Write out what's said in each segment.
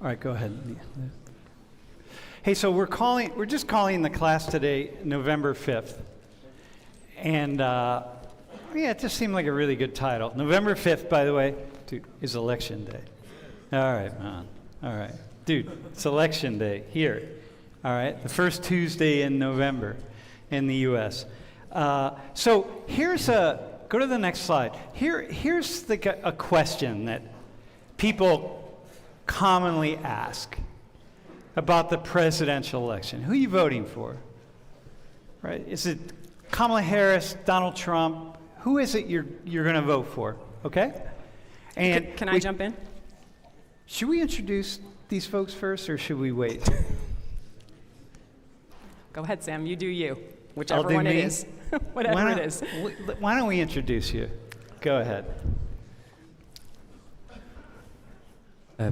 All right, go ahead. Hey, so we're just calling the class today November 5th. And yeah, it just seemed like a really good title. November 5th, by the way, dude, is election day. All right, man. All right. Dude, it's election day here. All right, the first Tuesday in November in the U.S. So here's go to the next slide. Here's a question that people commonly ask about the presidential election. Who are you voting for? Right? Is it Kamala Harris, Donald Trump? Who is it you're going to vote for? Okay? And can I jump in? Should we introduce these folks first, or should we wait? Go ahead, Sam. You do you. Whichever one it is. Whatever it is. Why don't we introduce you? Go ahead.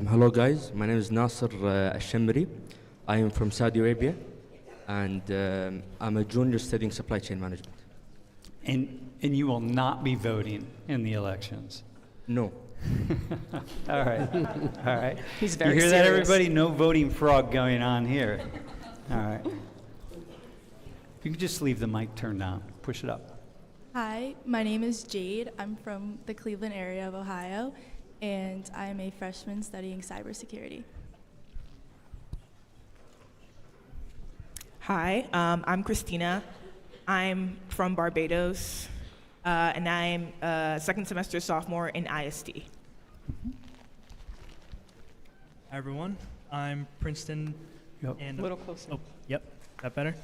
Hello guys, my name is Nasser Al-Shamri. I am from Saudi Arabia, and I'm a junior studying supply chain management. And you will not be voting in the elections? No. All right, all right. He's very You hear serious. that, everybody? No voting frog going on here. All right. You can just leave the mic turned on. Push it up. Hi, my name is Jade. I'm from the Cleveland area of Ohio, and I'm a freshman studying cybersecurity. Hi, I'm Christina. I'm from Barbados, and I'm a second semester sophomore in IST. Hi everyone, I'm Princeton. Yep. And A little closer. Oh, yep, that better?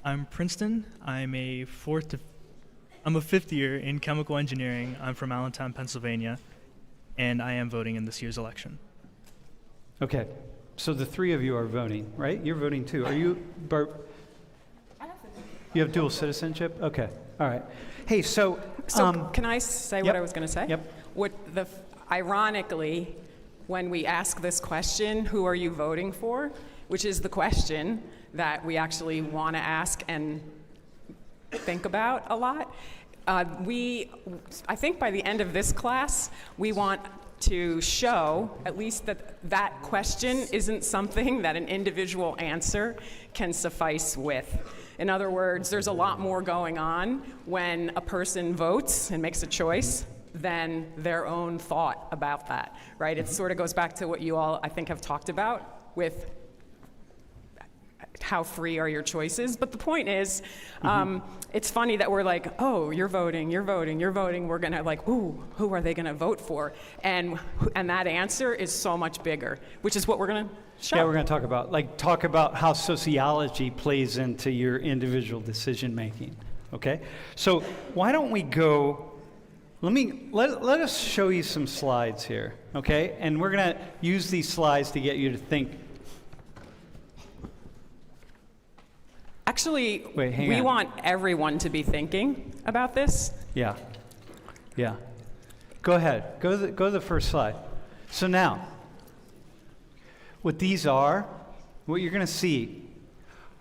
I'm Princeton. I'm a fifth year in chemical engineering. I'm from Allentown, Pennsylvania, and I am voting in this year's election. Okay, so the three of you are voting, right? You're voting too. Are you, you have dual citizenship? Okay, all right. Hey, so can I say yep. what I was going to say? Yep. Ironically, when we ask this question, who are you voting for, which is the question that we actually want to ask and think about a lot, I think by the end of this class, we want to show at least that question isn't something that an individual answer can suffice with. In other words, there's a lot more going on when a person votes and makes a choice than their own thought about that, right? It sort of goes back to what you all, I think, have talked about with how free are your choices. But the point is, it's funny that we're like, oh, you're voting. We're gonna like, ooh, who are they gonna vote for? And that answer is so much bigger, which is what we're gonna show. yeah, we're going to talk about how sociology plays into your individual decision making. Okay, so why don't we go? Let us show you some slides here. Okay, and we're going to use these slides to get you to think. Actually, Wait, hang we on. want everyone to be thinking about this. Yeah, yeah. Go ahead. Go to the first slide. So now, what these are, what you're going to see,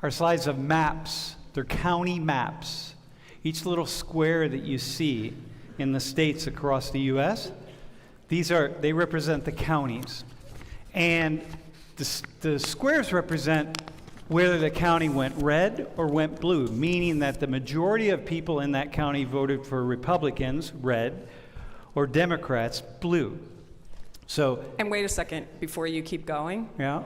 are slides of maps. They're county maps. Each little square that you see in the states across the U.S., they represent the counties, and the squares represent whether the county went red or went blue, meaning that the majority of people in that county voted for Republicans, red, or Democrats, blue. So, And wait a second before you keep going. yeah,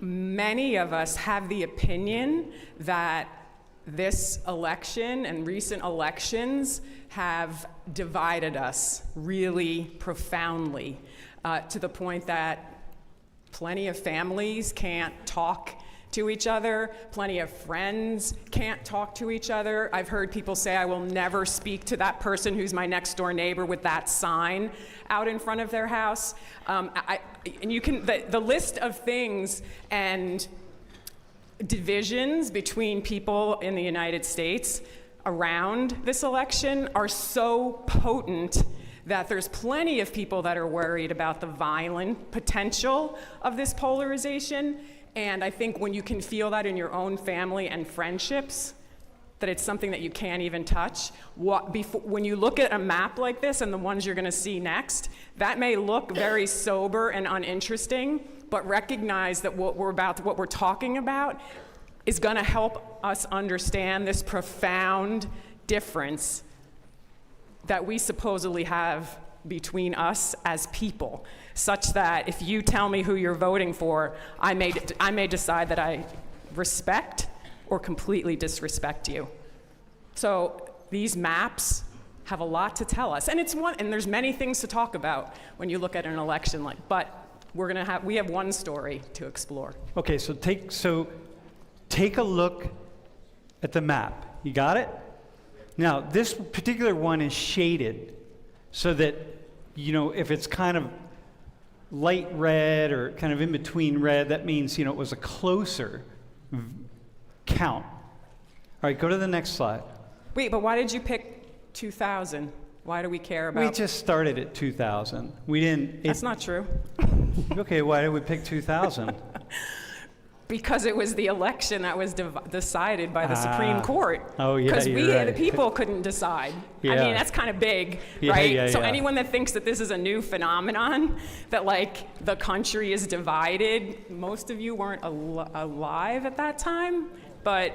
Many of us have the opinion that this election and recent elections have divided us really profoundly to the point that plenty of families can't talk to each other. Plenty of friends can't talk to each other. I've heard people say, I will never speak to that person who's my next door neighbor with that sign out in front of their house. And you can, the list of things and divisions between people in the United States around this election are so potent that there's plenty of people that are worried about the violent potential of this polarization. And I think when you can feel that in your own family and friendships, that it's something that you can't even touch. When you look at a map like this and the ones you're gonna see next, that may look very sober and uninteresting, but recognize that what we're talking about is gonna help us understand this profound difference that we supposedly have between us as people, such that if you tell me who you're voting for, I may decide that I respect or completely disrespect you. So these maps have a lot to tell us, and there's many things to talk about when you look at an election but we have one story to explore. Okay, so take a look at the map. You got it? Now, this particular one is shaded so that, if it's kind of light red or kind of in between red, that means, it was a closer count. All right, go to the next slide. Wait, but why did you pick 2000? Why do we care about? We just started at 2000. We didn't. That's not true. Okay, why did we pick 2000? Because it was the election that was decided by the Supreme Court. Oh, yeah, Because you're right. the people, couldn't decide. Yeah. I mean, that's kind of big, Yeah, right? yeah, So yeah. anyone that thinks that this is a new phenomenon, that the country is divided, most of you weren't alive at that time, but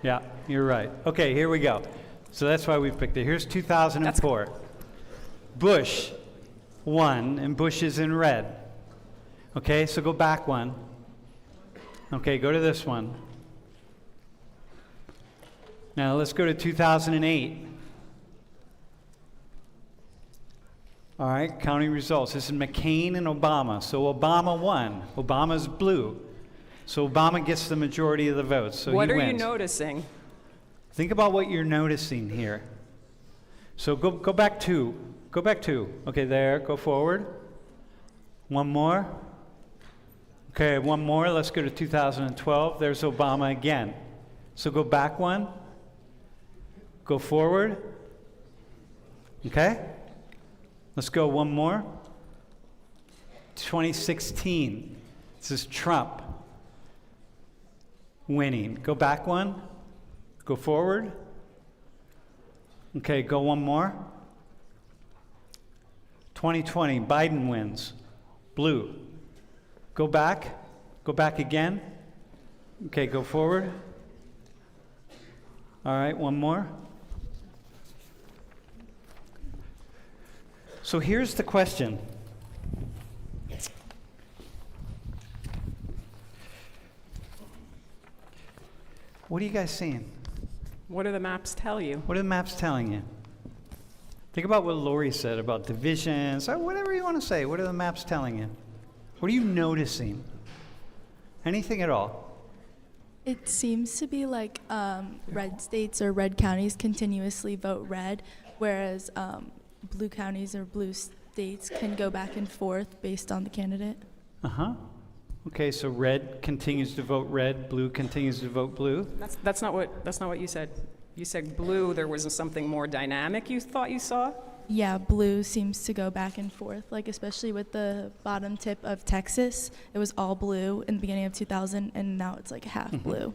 Yeah, you're right. Okay, here we go. So that's why we picked it. Here's 2004. Bush won, and Bush is in red. Okay, so go back one. Okay, go to this one. Now let's go to 2008. All right, counting results. This is McCain and Obama. So Obama won. Obama's blue. So Obama gets the majority of the votes. So what he are you wins. noticing? Think about what you're noticing here. So go back two. Go back two. Okay, there. Go forward. One more. Okay, one more. Let's go to 2012. There's Obama again. So go back one. Go forward. Okay? Let's go one more. 2016. This is Trump winning. Go back one. Go forward. Okay, go one more. 2020, Biden wins. Blue. Go back. Go back again. Okay, go forward. All right, one more. So here's the question. What are you guys seeing? What do the maps tell you? What are the maps telling you? Think about what Lori said about divisions, or whatever you want to say. What are the maps telling you? What are you noticing? Anything at all? It seems to be like red states or red counties continuously vote red, whereas blue counties or blue states can go back and forth based on the candidate. Uh-huh. Okay, so red continues to vote red, blue continues to vote blue. That's not what you said. You said blue, there was something more dynamic you thought you saw? Yeah, blue seems to go back and forth, like especially with the bottom tip of Texas. It was all blue in the beginning of 2000, and now it's like half blue.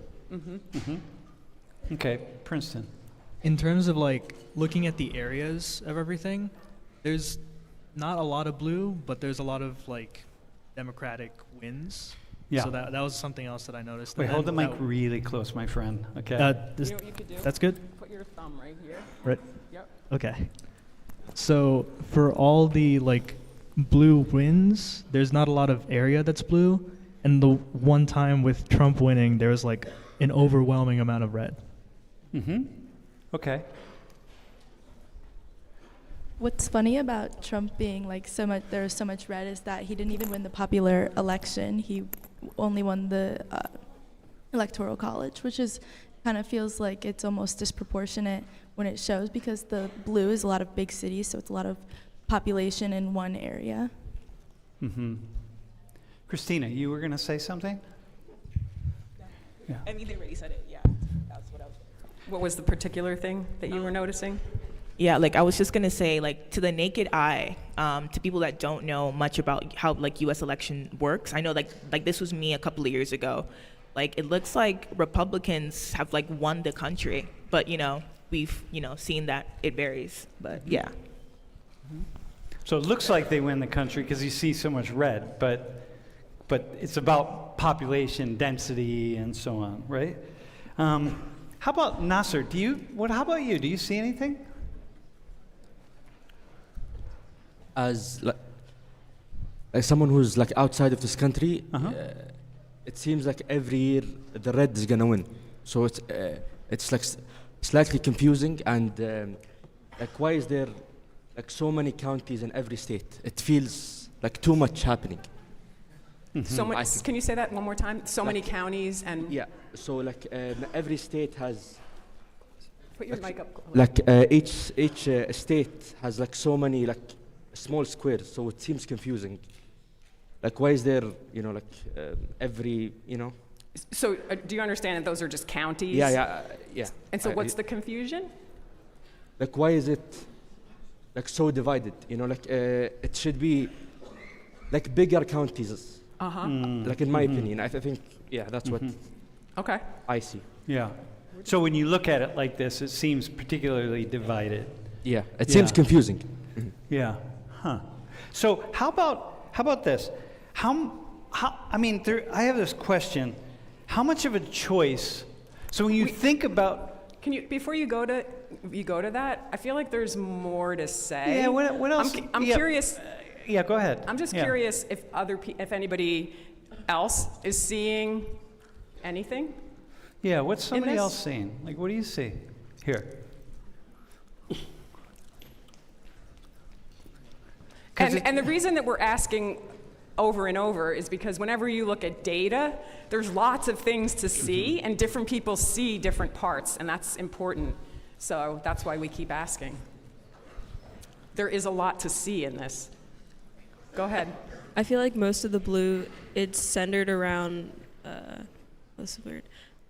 Okay, Princeton. In terms of looking at the areas of everything, there's not a lot of blue, but there's a lot of Democratic wins. Yeah. So that was something else that I noticed. Wait, And hold the then mic really close, my friend. Okay. You know what you could do? That's good? Put your thumb right here. Right. Yep. Okay. So for all the blue wins, there's not a lot of area that's blue, and the one time with Trump winning, there was an overwhelming amount of red. Okay. What's funny about Trump being there's so much red is that he didn't even win the popular election. He only won the electoral college, which is kind of feels like it's almost disproportionate when it shows, because the blue is a lot of big cities, so it's a lot of population in one area. Christina, you were going to say something? Yeah. I mean, they already said it. Yeah, that's what I was. What was the particular thing that you were noticing? Yeah, I was just gonna say, to the naked eye, to people that don't know much about how U.S. election works. I know, this was me a couple of years ago. like it looks like Republicans have like won the country, but we've seen that it varies. But yeah. So it looks like they win the country because you see so much red, but it's about population density and so on, right? How about Nasser? How about you? Do you see anything? As like someone who's like outside of this country, it seems like every year the red is gonna win. So it's like slightly confusing, and like why is there like so many counties in every state? It feels like too much happening. So much, can you say that one more time? So many Like- counties and Yeah. So like every state has put your mic up. like each state has like so many like small squares. So it seems confusing. Like why is there like every So do you understand that those are just counties? yeah. And so what's the confusion? Like why is it like so divided? Like it should be like bigger counties. Like in my opinion, I think that's what Okay. I see. Yeah. So when you look at it like this, it seems particularly divided. Yeah, it seems Yeah. confusing. Yeah. Huh. So how about this? I mean, I have this question. How much of a choice? So when you think about, Can you, before you go to that, I feel like there's more to say. yeah, what else? I'm Yeah. curious. Yeah, go ahead. I'm just Yeah. curious if anybody else is seeing anything. Yeah, what's somebody this? else seeing? Like, what do you see here? 'Cause And the reason that we're asking over and over is because whenever you look at data, there's lots of things to see, and different people see different parts, and that's important. So that's why we keep asking. There is a lot to see in this. Go ahead. I feel like most of the blue, it's centered around, what's the word?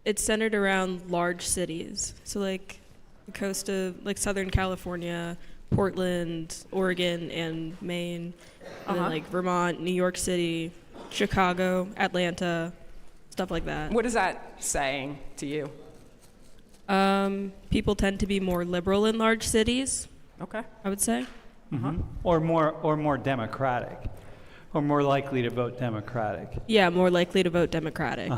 It's centered around large cities. So like the coast of like Southern California, Portland, Oregon, and Maine, and then like Vermont, New York City, Chicago, Atlanta, stuff like that. What is that saying to you? People tend to be more liberal in large cities, Okay. I would say. Or more democratic, or more likely to vote Democratic. Yeah, more likely to vote Democratic.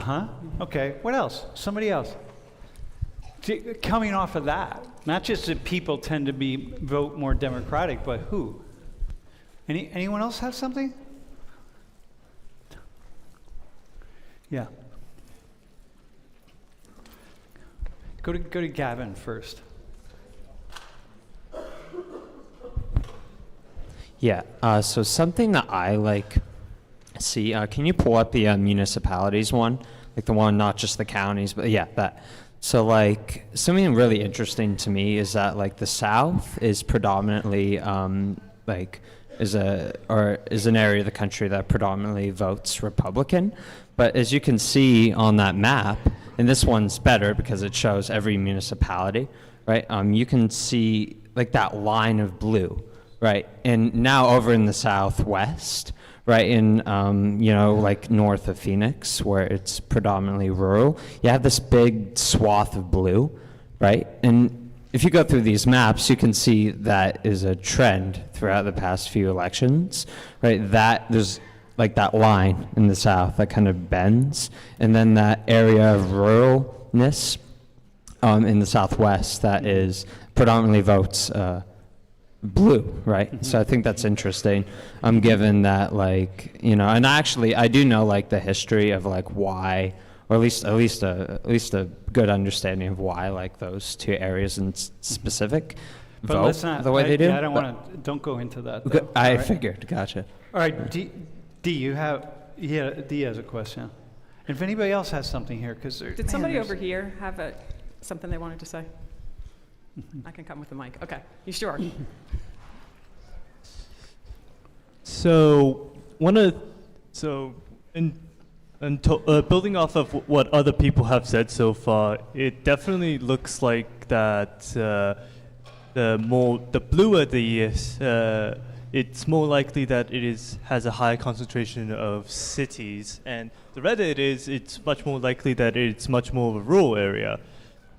Okay. What else? Somebody else. Coming off of that, not just that people tend to vote more Democratic, but who? Anyone else have something? Yeah. Go to Gavin first. Yeah, so something that I see, can you pull up the municipalities one? Like the one, not just the counties, but yeah, that. So something really interesting to me is that the South is predominantly is an area of the country that predominantly votes Republican. But as you can see on that map, and this one's better because it shows every municipality, right? You can see that line of blue. Right, and now over in the Southwest, right, in north of Phoenix, where it's predominantly rural, you have this big swath of blue, right? And if you go through these maps, you can see that is a trend throughout the past few elections, right? That there's that line in the South that kind of bends, and then that area of ruralness in the Southwest that is predominantly votes blue, right? So I think that's interesting. Given that, and I do know I do know the history of why, or at least a good understanding of why those two areas in specific But vote let's not, the way they do. Yeah, I don't want to. Don't go into that. Though. I All right. figured. Gotcha. All right, D, you have. Yeah, D has a question. And if anybody else has something here, because Did somebody over here have something they wanted to say? I can come with the mic. Okay. You sure? So building off of what other people have said so far, it definitely looks like that the bluer the it's more likely that has a higher concentration of cities, and the redder it's much more likely that it's much more of a rural area.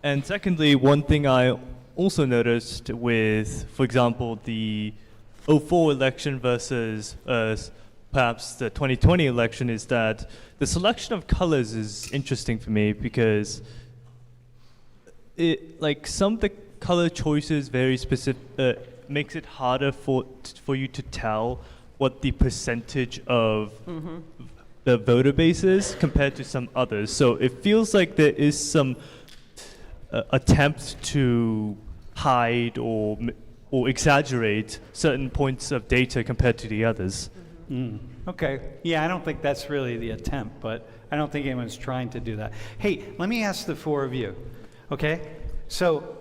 And secondly, one thing I also noticed with, for example, the 2004 election versus perhaps the 2020 election is that the selection of colors is interesting for me, because some of the color choices very specific, makes it harder for you to tell what the percentage of the voter base is compared to some others. So it feels like there is some attempt to hide or exaggerate certain points of data compared to the others. Okay. Yeah, I don't think that's really the attempt, but I don't think anyone's trying to do that. Hey, let me ask the four of you. Okay? So,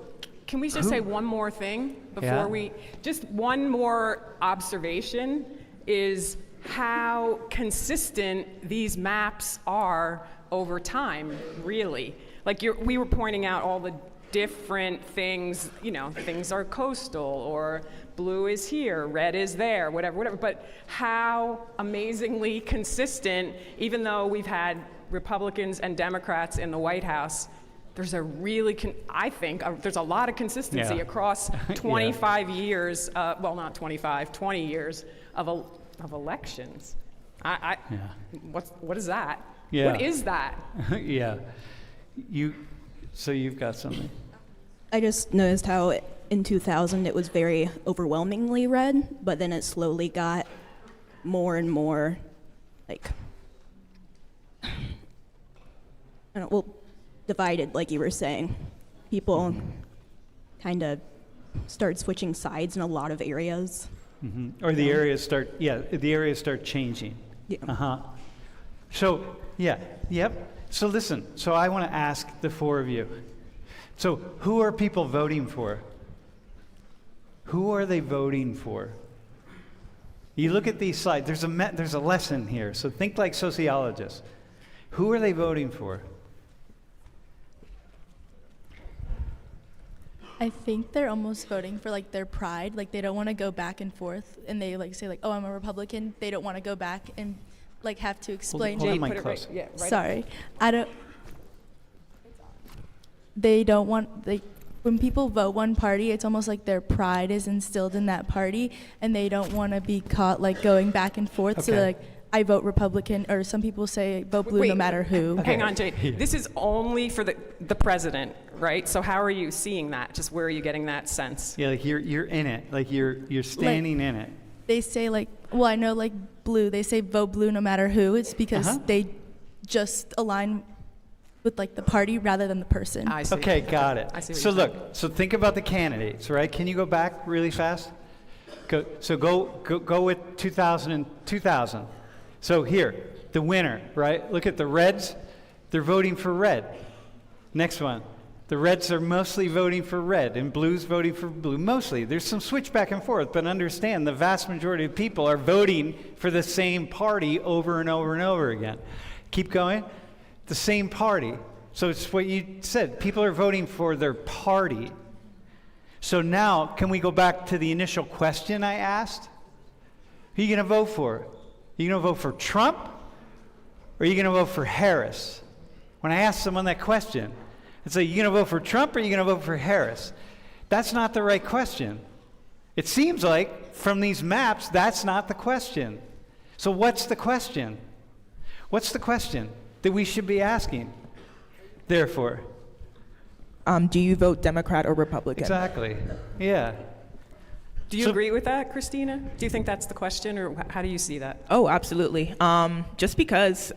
Can we just say one more thing before just one more observation is how consistent these maps are over time, really. Like we were pointing out all the different things, things are coastal, or blue is here, red is there, whatever, but how amazingly consistent, even though we've had Republicans and Democrats in the White House, there's a really, I think, there's a lot of consistency across 25 years, well, not 25, 20 years of elections. What is that? Yeah. What is that? yeah. So you've got something. I just noticed how in 2000 it was very overwhelmingly red, but then it slowly got more and more divided, like you were saying. People kind of start switching sides in a lot of areas. Or the areas start changing. Yeah. So, So listen, so I want to ask the four of you. So who are people voting for? Who are they voting for? You look at these slides, there's a lesson here, so think like sociologists. Who are they voting for? I think they're almost voting for their pride. They don't want to go back and forth, and they say oh, I'm a Republican. They don't want to go back and have to explain. Hold the mic Put it close. right Sorry, I don't. They don't want when people vote one party, it's almost like their pride is instilled in that party, and they don't want to be caught going back and forth. Okay. So I vote Republican, or some people say vote blue no matter who. Hang on, Jade. This is only for the president, right? So how are you seeing that? Just where are you getting that sense? Yeah, you're in it, you're standing in it. They say I know blue. They say vote blue no matter who. It's because they just align with the party rather than the person. I see. Okay, got it. I see what So you're look, saying. so think about the candidates, right? Can you go back really fast? Go with 2000 and 2000. So here, the winner, right? Look at the Reds. They're voting for red. Next one. The Reds are mostly voting for red, and Blue's voting for blue. Mostly. There's some switch back and forth, but understand the vast majority of people are voting for the same party over and over and over again. Keep going. The same party. So it's what you said. People are voting for their party. So now, can we go back to the initial question I asked? Who are you going to vote for? Are you going to vote for Trump? Or are you going to vote for Harris? When I asked someone that question, I'd say, you going to vote for Trump or are you going to vote for Harris? That's not the right question. It seems like from these maps, that's not the question. So what's the question? What's the question that we should be asking? Therefore. Do you vote Democrat or Republican? Exactly. Yeah. Do you agree with that, Christina? Do you think that's the question, or how do you see that? Oh, absolutely. Just because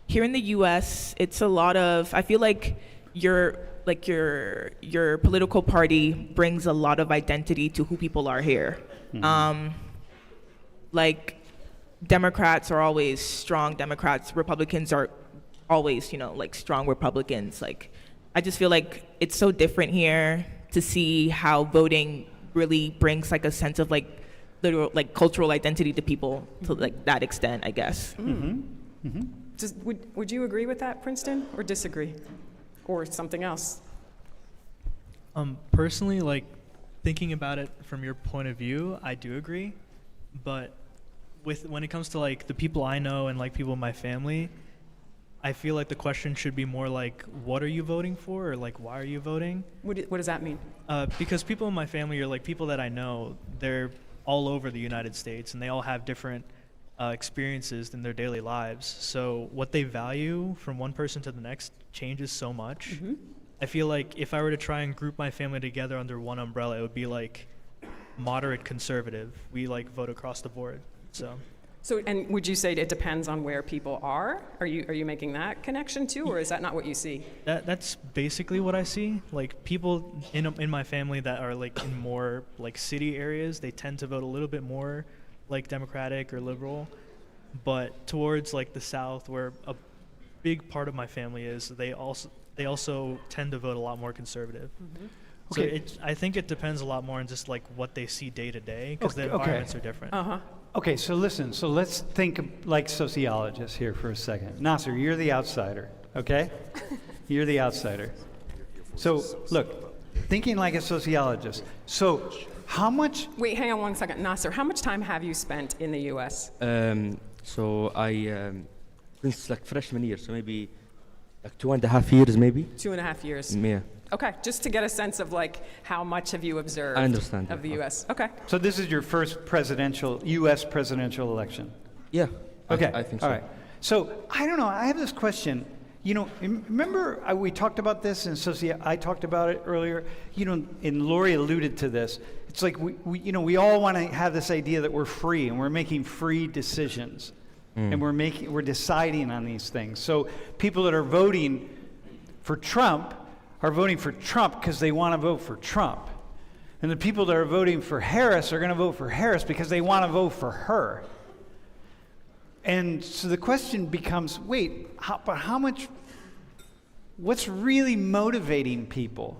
here in the U.S., it's a lot of. I feel like your political party brings a lot of identity to who people are here. Mm-hmm. Democrats are always strong Democrats. Republicans are always, strong Republicans. I just feel like it's so different here to see how voting really brings a sense of literal cultural identity to people to that extent, I guess. Mm-hmm. Mm-hmm. Would you agree with that, Princeton, or disagree, or something else? Personally, thinking about it from your point of view, I do agree, but when it comes to like the people I know and like people in my family, I feel like the question should be more like, what are you voting for, or like, why are you voting? What does that mean? Because people in my family are like people that I know. They're all over the United States, and they all have different experiences in their daily lives. So what they value from one person to the next changes so much. Mm-hmm. I feel like if I were to try and group my family together under one umbrella, it would be like moderate conservative. We like vote across the board. So, and would you say it depends on where people are? Are you making that connection too, or is that not what you see? that's basically what I see. Like people in my family that are like in more like city areas, they tend to vote a little bit more like Democratic or liberal. But towards like the South, where a big part of my family is, they also tend to vote a lot more conservative. Mm-hmm. So Okay. I think it depends a lot more on just like what they see day to day, because the environments are different. Uh-huh. Okay, so listen, so let's think like sociologists here for a second. Nasser, you're the outsider, okay? You're the outsider. So, look, thinking like a sociologist. So, how much... Wait, hang on one second. Nasser, how much time have you spent in the U.S.? So I since like freshman year, so maybe like 2.5 years, maybe. 2.5 years. Yeah. Okay, just to get a sense of like how much have you observed I understand, of the yeah. U.S. Okay. So this is your first U.S. presidential election? Yeah. Okay. I think so. All right. So I don't know. I have this question. You know, remember we talked about this in I talked about it earlier. You know, and Lori alluded to this. It's like we all want to have this idea that we're free and we're making free decisions, and we're deciding on these things. So people that are voting for Trump are voting for Trump because they want to vote for Trump, and the people that are voting for Harris are going to vote for Harris because they want to vote for her. And so the question becomes, what's really motivating people?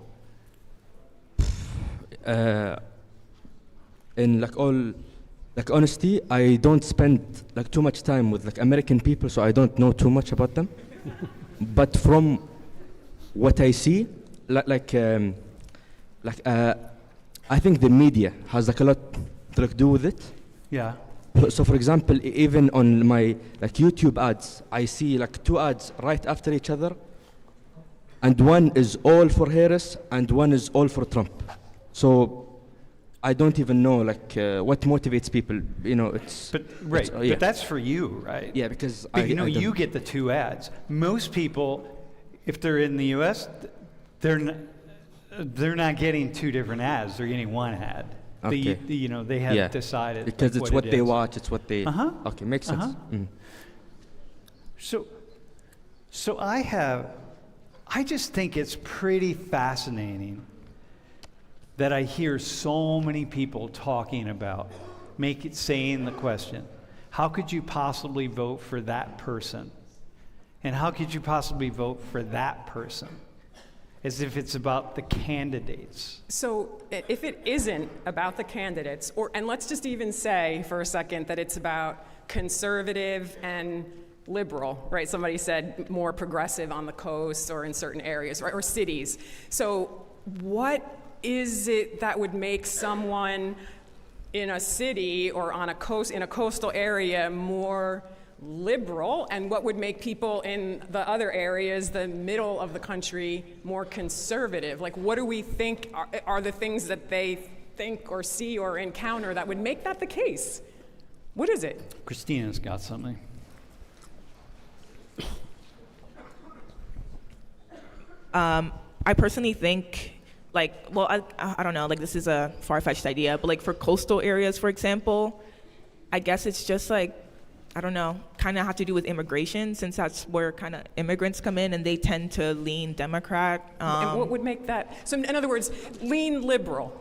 In like honesty, I don't spend like too much time with like American people, so I don't know too much about them. But from what I see, I think the media has like a lot to like do with it. Yeah. So for example, even on my like YouTube ads, I see like 2 ads right after each other, and one is all for Harris and one is all for Trump. So I don't even know like what motivates people. You know, it's But yeah. but that's for you, right? Yeah, because But you know, I don't- you get the 2 ads. Most people, if they're in the U.S., they're not getting 2 different ads. They're getting 1 ad. Okay. They have Yeah. decided because like, it's what it they is. watch. It's what they. Uh-huh. Okay, makes sense. Uh-huh. Mm. So I just think it's pretty fascinating that I hear so many people talking about, saying the question, how could you possibly vote for that person? And how could you possibly vote for that person? As if it's about the candidates. So if it isn't about the candidates, and let's just even say for a second that it's about conservative and liberal, right? Somebody said more progressive on the coast or in certain areas, right? Or cities. So what is it that would make someone in a city or in a coastal area more liberal, and what would make people in the other areas, the middle of the country, more conservative? Like, what do we think are the things that they think or see or encounter that would make that the case? What is it? Christina's got something. I personally think, I don't know, like this is a far-fetched idea, but like for coastal areas, for example, I guess it's just like, I don't know, kind of have to do with immigration, since that's where kind of immigrants come in and they tend to lean Democrat. And what would make that? So in other words, lean liberal,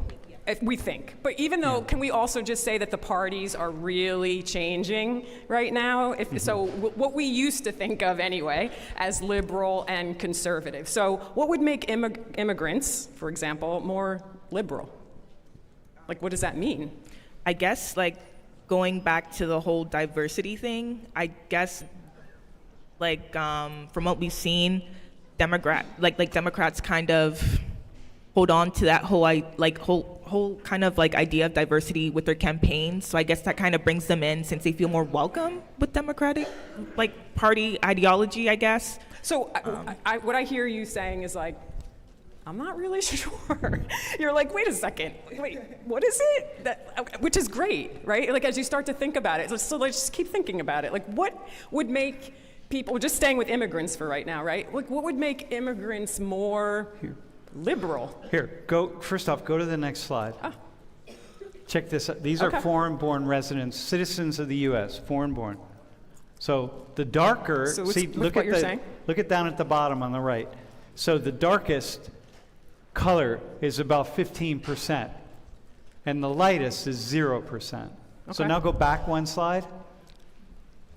if we think. But even though, can we also just say that the parties are really changing right now? So what we used to think of anyway as liberal and conservative. So what would make immigrants, for example, more liberal? Like, what does that mean? I guess like going back to the whole diversity thing, I guess like from what we've seen, Democrats kind of hold on to that whole whole kind of like idea of diversity with their campaigns. So I guess that kind of brings them in since they feel more welcome with Democratic like party ideology, I guess. So what I hear you saying is like, I'm not really sure. You're like, wait a second, wait, what is it? Which is great, right? Like as you start to think about it, so let's just keep thinking about it. Like what would make people, we're just staying with immigrants for right now, right? Like what would make immigrants more liberal? Here, first off, go to the next slide. Ah. Check this out. These are Okay. foreign-born residents, citizens of the U.S., foreign-born. So the darker, So what's- see, what's look what at you're saying? look at down at the bottom on the right. So the darkest color is about 15%, and the lightest is 0%. So Okay. now go back one slide,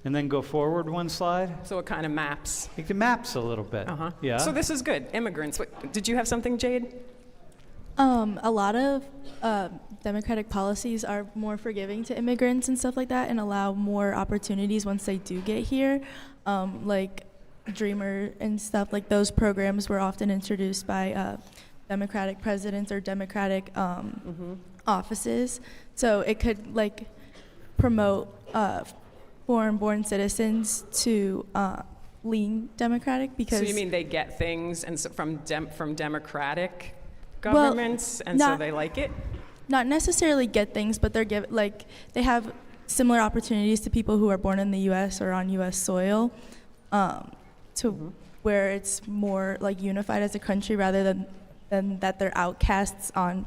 and then go forward one slide. So it kind of maps. It maps a little bit. Uh-huh. Yeah. So this is good. Immigrants. Did you have something, Jade? A lot of democratic policies are more forgiving to immigrants and stuff like that, and allow more opportunities once they do get here. Like Dreamer and stuff, like those programs were often introduced by Democratic presidents or Democratic offices. So it could like promote foreign-born citizens to lean Democratic because. So you mean they get things and so from democratic Well, governments, and so not- they like it? Not necessarily get things, but they have similar opportunities to people who are born in the U.S. or on U.S. soil, to where it's more like unified as a country rather than that they're outcasts on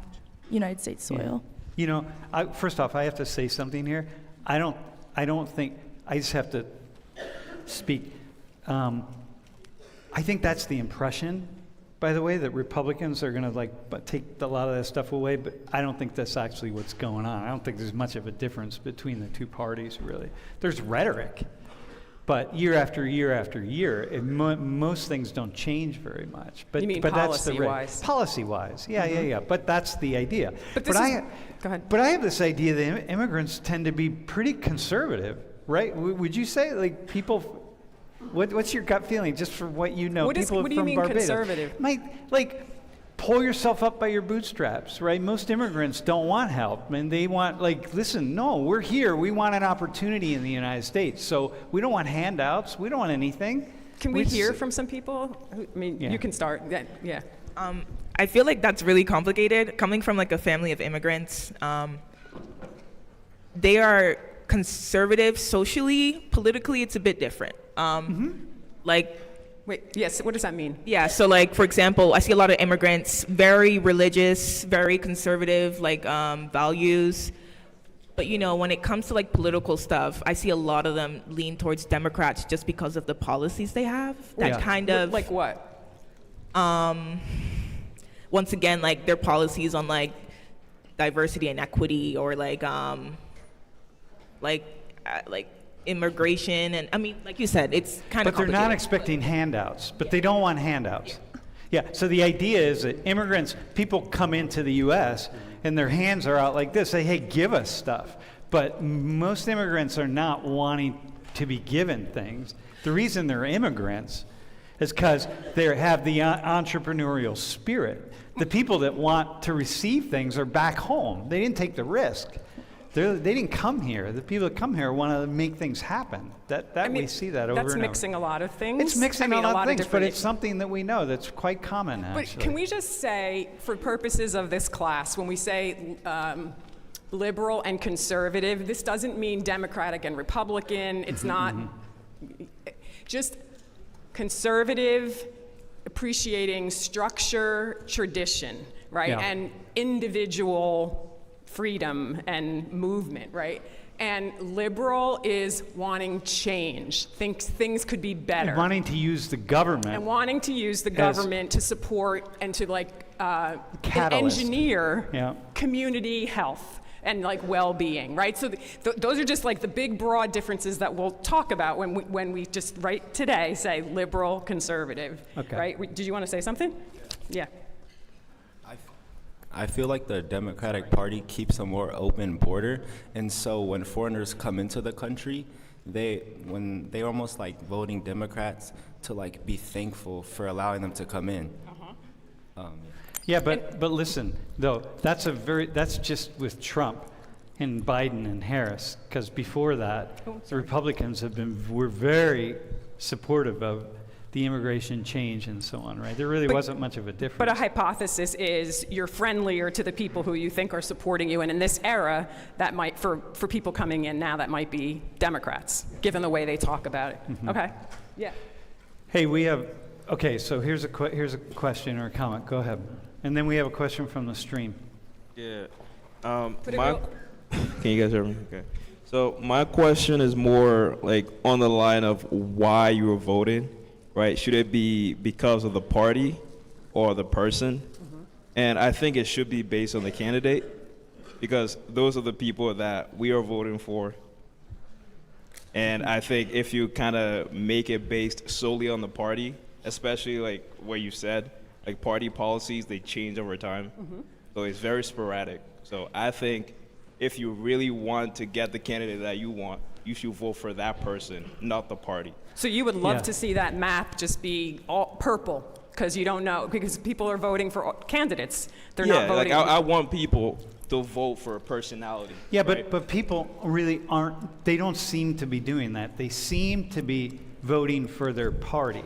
United States soil. You know, first off, I have to say something here. I don't think, I just have to speak. I think that's the impression, by the way, that Republicans are going to take a lot of that stuff away, but I don't think that's actually what's going on. I don't think there's much of a difference between the two parties, really. There's rhetoric, but year after year after year, most things don't change very much. But, You mean but that's the policy-wise? Policy-wise, yeah. But that's the idea. But this I, is- go ahead. But I have this idea that immigrants tend to be pretty conservative, right? Would you say, like, people? What's your gut feeling, just from what you know? What do you from mean Barbados. conservative? Like, pull yourself up by your bootstraps, right? Most immigrants don't want help, and they want, listen, no, we're here. We want an opportunity in the United States, so we don't want handouts. We don't want anything. Can we hear from some people? I mean, Yeah. you can start. Yeah. I feel like that's really complicated. Coming from like a family of immigrants, they are conservative socially. Politically, it's a bit different. Like, Wait, yes, what does that mean? yeah, so like, for example, I see a lot of immigrants, very religious, very conservative, like values. But when it comes to like political stuff, I see a lot of them lean towards Democrats just because of the policies they have. That Yeah. kind of Like what? once again, like their policies on like diversity and equity, or like immigration, and I mean, like you said, it's kind of. But they're not expecting handouts, but they don't want handouts. Yeah, so the idea is that people come into the U.S. and their hands are out like this, say, hey, give us stuff. But most immigrants are not wanting to be given things. The reason they're immigrants is because they have the entrepreneurial spirit. The people that want to receive things are back home. They didn't take the risk. They didn't come here. The people that come here want to make things happen. We see that over That's and over. mixing a lot of things. It's mixing I mean, a lot of things, but different- it's something that we know that's quite common, actually. But can we just say, for purposes of this class, when we say liberal and conservative, this doesn't mean Democratic and Republican. It's not just conservative, appreciating structure, tradition, right? Yeah. And individual freedom and movement, right? And liberal is wanting change, thinks things could be better. And wanting to use the government. And wanting to use the government to support and to Catalyst. engineer Yeah. community health and well-being, right? So those are just the big broad differences that we'll talk about when we just right today say liberal, conservative, Okay. right? Did you want to say something? Yeah. I feel like the Democratic Party keeps a more open border, and so when foreigners come into the country, they're almost like voting Democrats to be thankful for allowing them to come in. Yeah, but listen, though, that's just with Trump and Biden and Harris, because before that, the Republicans were very supportive of the immigration change and so on, right? There really wasn't much of a difference. But a hypothesis is you're friendlier to the people who you think are supporting you, and in this era, that might, for people coming in now, that might be Democrats, given the way they talk about it. Okay? Yeah. Hey, so here's a question or a comment. Go ahead. And then we have a question from the stream. Yeah. Put it My, real- can you guys hear me? Okay. So my question is more like on the line of why you were voting, right? Should it be because of the party or the person? And I think it should be based on the candidate, because those are the people that we are voting for. And I think if you kind of make it based solely on the party, especially like what you said, like party policies, they change over time. So it's very sporadic. So I think if you really want to get the candidate that you want, you should vote for that person, not the party. So you would love Yeah. to see that map just be all purple, because you don't know, because people are voting for candidates. They're not voting. I want people to vote for a personality. Yeah, right? but people really they don't seem to be doing that. They seem to be voting for their party.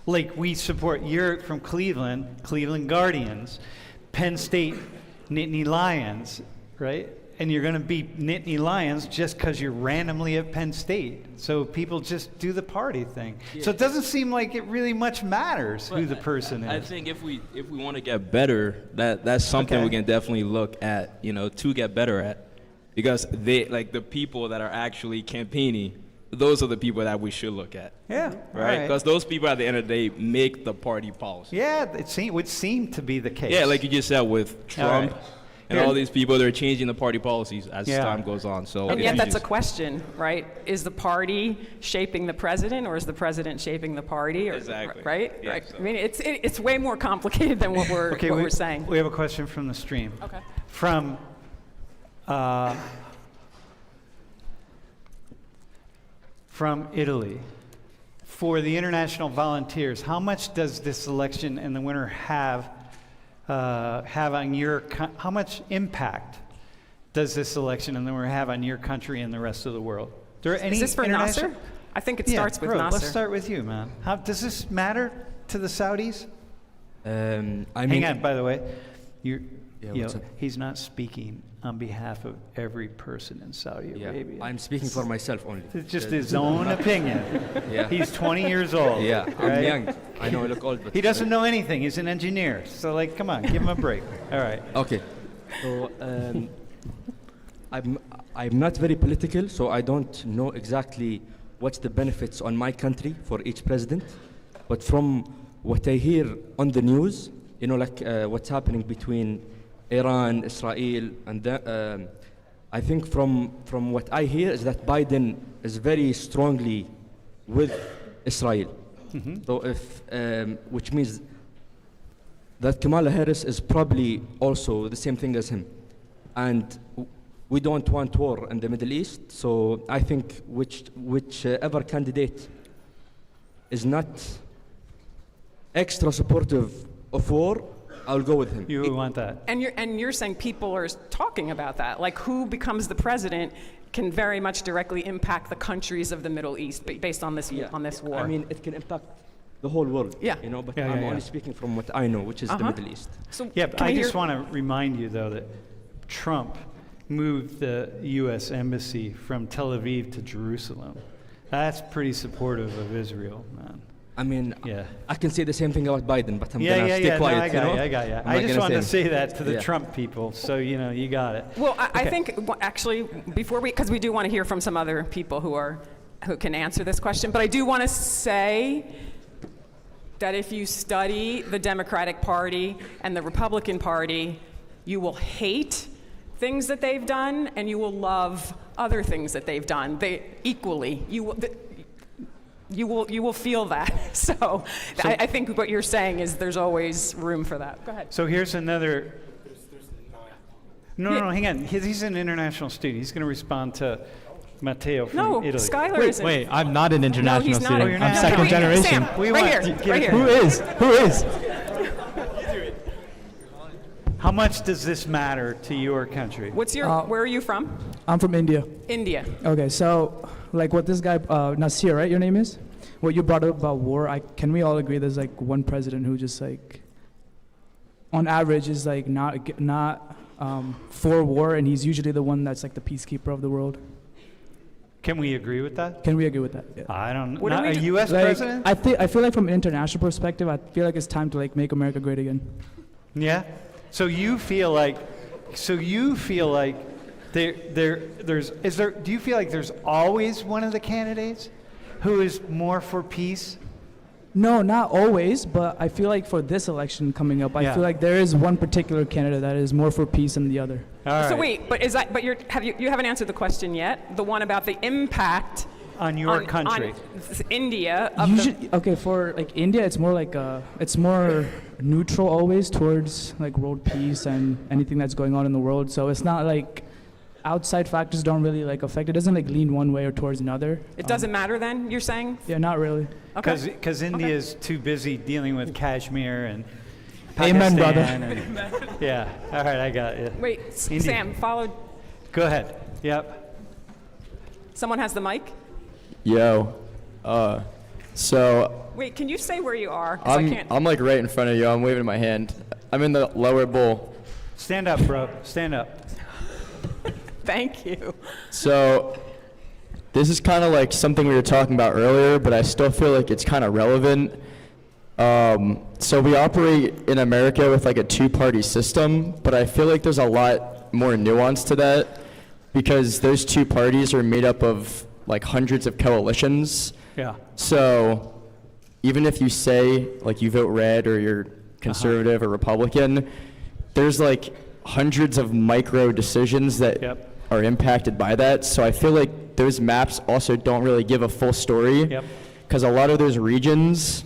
Like you're from Cleveland Guardians, Penn State Nittany Lions, right? And you're going to be Nittany Lions just because you're randomly at Penn State. So people just do the party thing. So it doesn't seem like it really much matters who the person is. I think if we want to get better, that's something Okay. we can definitely look at, to get better at, because the people that are actually campaigning, those are the people that we should look at, Yeah, right? Because those people at the end of the day make the party policy. Yeah, it would seem to be the case. Yeah, like you just said with Trump right. and Here- all these people, they're changing the party policies as Yeah. time goes on. So And if yet you that's a just- question, right? Is the party shaping the president, or is the president shaping the party? Or, Exactly. Right? Yeah, Right. so- I mean, it's way more complicated than what we're Okay, what we're saying. we have a question from the stream. Okay. From Italy. For the international volunteers, how much does this election and the winner have on how much impact does this election and the winner have on your country and the rest of the world? Is this for Nasser? I think it starts with Bro, Nasser. let's start with you, man. How does this matter to the Saudis? Hang on, by the way. Yeah, what's up? He's not speaking on behalf of every person in Saudi Arabia. I'm speaking for myself only. It's just his own opinion. Yeah. He's 20 years old. Yeah, I'm right? young. I know I look old, but He doesn't know anything. He's an engineer. So, come on, give him a break. All right. Okay. So I'm not very political, so I don't know exactly what's the benefits on my country for each president. But from what I hear on the news, what's happening between Iran, Israel, and I think from what I hear is that Biden is very strongly with Israel. So which means that Kamala Harris is probably also the same thing as him. And we don't want war in the Middle East, so I think whichever candidate is not extra supportive of war, I'll go with him. You want that. And you're saying people are talking about that, like who becomes the president can very much directly impact the countries of the Middle East based on this war. I mean, it can impact the whole world. Yeah. But Yeah, I'm yeah. only speaking from what I know, which is the Middle East. So Yeah, but can I we just hear- want to remind you, though, that Trump moved the U.S. Embassy from Tel Aviv to Jerusalem. That's pretty supportive of Israel, man. I mean, Yeah. I can say the same thing about Biden, but I'm Yeah, gonna yeah, stay yeah. quiet. No, I got you know? you. I got you. I'm I not just gonna wanted to say that to the Yeah. Trump people, so you got it. Well, I Okay. think actually before because we do want to hear from some other people who can answer this question, but I do want to say that if you study the Democratic Party and the Republican Party, you will hate things that they've done and you will love other things that they've done. They equally. You will feel that. So I think what you're saying is there's always room for that. Go ahead. So here's another. No, hang on. He's an international student. He's going to respond to Matteo from No, Italy. Skylar isn't. Wait, I'm not an international he's not. student. Oh, you're I'm not. second Wait, generation. Sam, We right want- here, give right it- here. Who is? How much does this matter to your country? What's your, where are you from? I'm from India. India. Okay, so like what this guy, Nasir, right? Your name is? What you brought up about war, can we all agree there's like one president who just like, on average, is like not for war, and he's usually the one that's like the peacekeeper of the world? Can we agree with that? Can we agree with that? Yeah. I don't. What do Not we a do- U.S. Like, president? I feel like from an international perspective, I feel like it's time to like make America great again. Yeah. So you feel like do you feel like there's always one of the candidates who is more for peace? No, not always, but I feel like for this election coming up, I Yeah. feel like there is one particular candidate that is more for peace than the other. All right. So wait, but you haven't answered the question yet. The one about the impact on your country. on India. Of Usually, okay, for like India, it's more like it's more neutral always towards like world peace and anything that's going on in the world. So it's not like outside factors don't really like affect it. It doesn't like lean one way or towards another. it doesn't matter then, you're saying? Yeah, not really. Okay. Because India is too busy dealing with Kashmir and Amen, Pakistan brother. and- yeah. All right, I got you. Wait, India. Sam, follow. Go ahead. Yep. Someone has the mic? Yo, so Wait, can you say where you are? 'Cause I can't. I'm like right in front of you. I'm waving my hand. I'm in the lower bowl. Stand up, bro. Stand up. Thank you. So this is kind of like something we were talking about earlier, but I still feel like it's kind of relevant. So we operate in America with like a two-party system, but I feel like there's a lot more nuance to that because those two parties are made up of like hundreds of coalitions. Yeah. So even if you say like you vote red or you're conservative or Republican, there's like hundreds of micro decisions that Yep. are impacted by that. So I feel like those maps also don't really give a full story. Yep. Because a lot of those regions,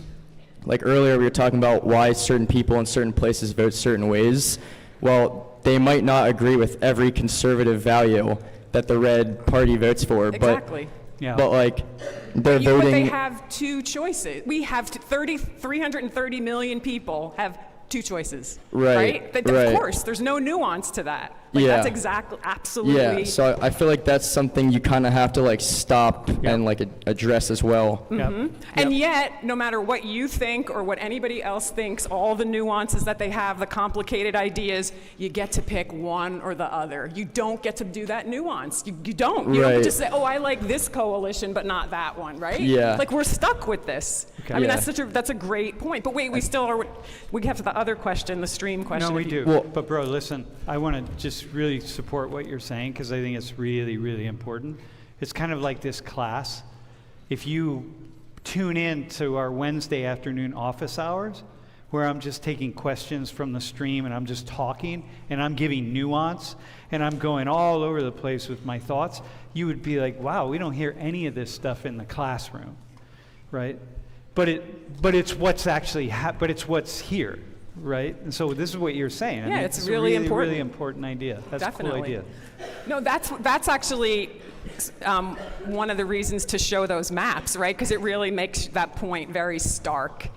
like earlier we were talking about why certain people in certain places vote certain ways. Well, they might not agree with every conservative value that the red party votes for. Exactly. Yeah. But like they're But voting. they have two choices. We have 330 million people have two choices. Right, Of right. course, there's no nuance to that. Like, Yeah. That's exactly, absolutely. Yeah, so I feel like that's something you kind of have to like stop and like address as well. And yet, no matter what you think or what anybody else thinks, all the nuances that they have, the complicated ideas, you get to pick one or the other. You don't get to do that nuance. You don't. You don't Right. just say, oh, I like this coalition, but not that one, right? Yeah. Like, we're stuck with this. I mean, Yeah. that's a great point. But wait, we still are, we have the other question, the stream question. No, we if you- do. Well- But bro, listen, I want to just really support what you're saying because I think it's really, really important. It's kind of like this class. If you tune in to our Wednesday afternoon office hours, where I'm just taking questions from the stream and I'm just talking and I'm giving nuance and I'm going all over the place with my thoughts, you would be like, wow, we don't hear any of this stuff in the classroom, right? But it's what's actually but it's what's here, right? And so this is what you're saying. I Yeah, mean, it's a really really, important. really important idea. That's a cool Definitely. idea. No, that's actually one of the reasons to show those maps, right? Because it really makes that point very stark.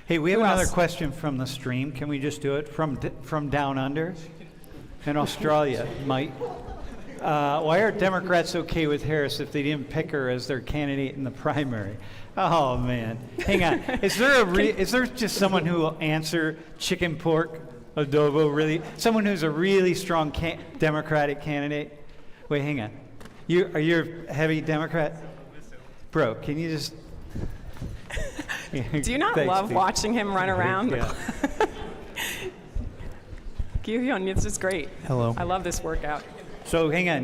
Hey, we have Who another else? question from the stream. Can we just do it from down under in Australia, Mike? Why are Democrats okay with Harris if they didn't pick her as their candidate in the primary? Oh man, hang on. Is there just someone who will answer chicken pork adobo? Really, someone who's a really strong Democratic candidate? Wait, hang on. Are you a heavy Democrat, bro? Can you just? Do you not Thanks, love dude. watching him run around? Yeah. Kyuhyun, this is great. Hello. I love this workout. So hang on,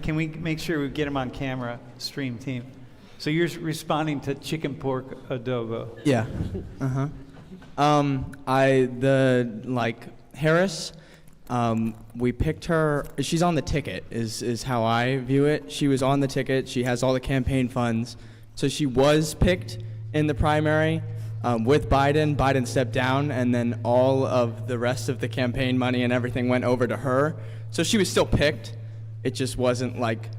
can we make sure we get him on camera, stream team? So you're responding to chicken pork adobo. Yeah. Harris, we picked her, she's on the ticket is how I view it. She was on the ticket, she has all the campaign funds. So she was picked in the primary with Biden. Biden stepped down and then all of the rest of the campaign money and everything went over to her. So she was still picked. It just wasn't like,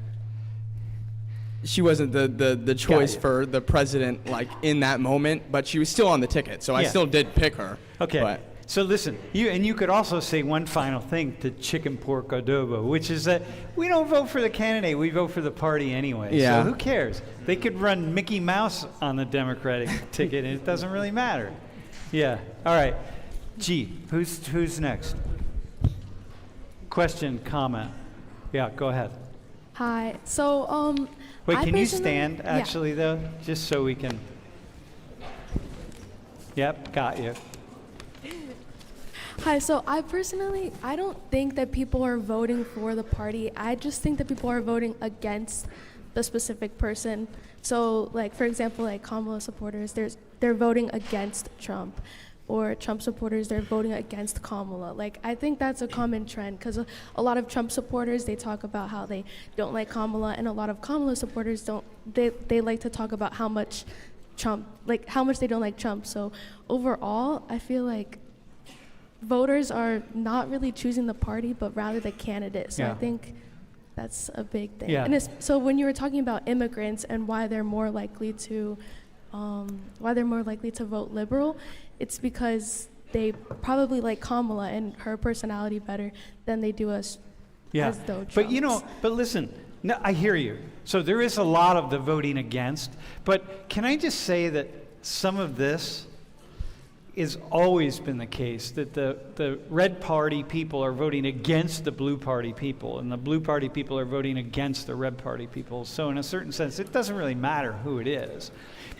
she wasn't the choice for the president like in that moment, but she was still on the ticket. So I Yeah. still did pick her. Okay. But So listen, you could also say one final thing to chicken pork adobo, which is that we don't vote for the candidate, we vote for the party anyway. Yeah. So who cares? They could run Mickey Mouse on the Democratic ticket, and it doesn't really matter. Yeah. All right. G, who's next? Question, comment. Yeah, go ahead. Hi. So, Wait, I can you personally- stand yeah. actually though, just so we can? Yep, got you. Hi. So, I don't think that people are voting for the party. I just think that people are voting against the specific person. So, like for example, like Kamala supporters, they're voting against Trump. Or Trump supporters, they're voting against Kamala. Like, I think that's a common trend because a lot of Trump supporters, they talk about how they don't like Kamala, and a lot of Kamala supporters they like to talk about how much they don't like Trump. So overall, I feel like voters are not really choosing the party, but rather the candidate. So Yeah. I think that's a big thing. Yeah. And so when you were talking about immigrants and why they're more likely to vote liberal, it's because they probably like Kamala and her personality better than they do us as though But Trump's. but listen, no, I hear you. So there is a lot of the voting against, but can I just say that some of this has always been the case, that the red party people are voting against the blue party people, and the blue party people are voting against the red party people. So in a certain sense, it doesn't really matter who it is.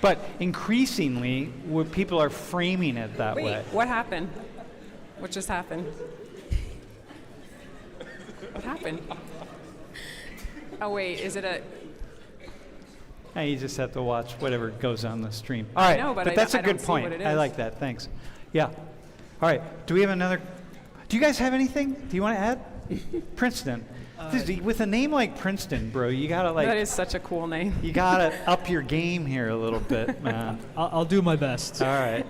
But increasingly, people are framing it that Wait, way. what happened? What just happened? What happened? Oh wait, is it a? You just have to watch whatever goes on the stream. All right, know, but that's I a don't good see point. what it I is. like that. Thanks. Yeah. All right. Do we have another? Do you guys have anything? Do you want to add? Princeton. With a name like Princeton, bro, you gotta That is such a cool name. you gotta up your game here a little bit, man. I'll do my best. All right.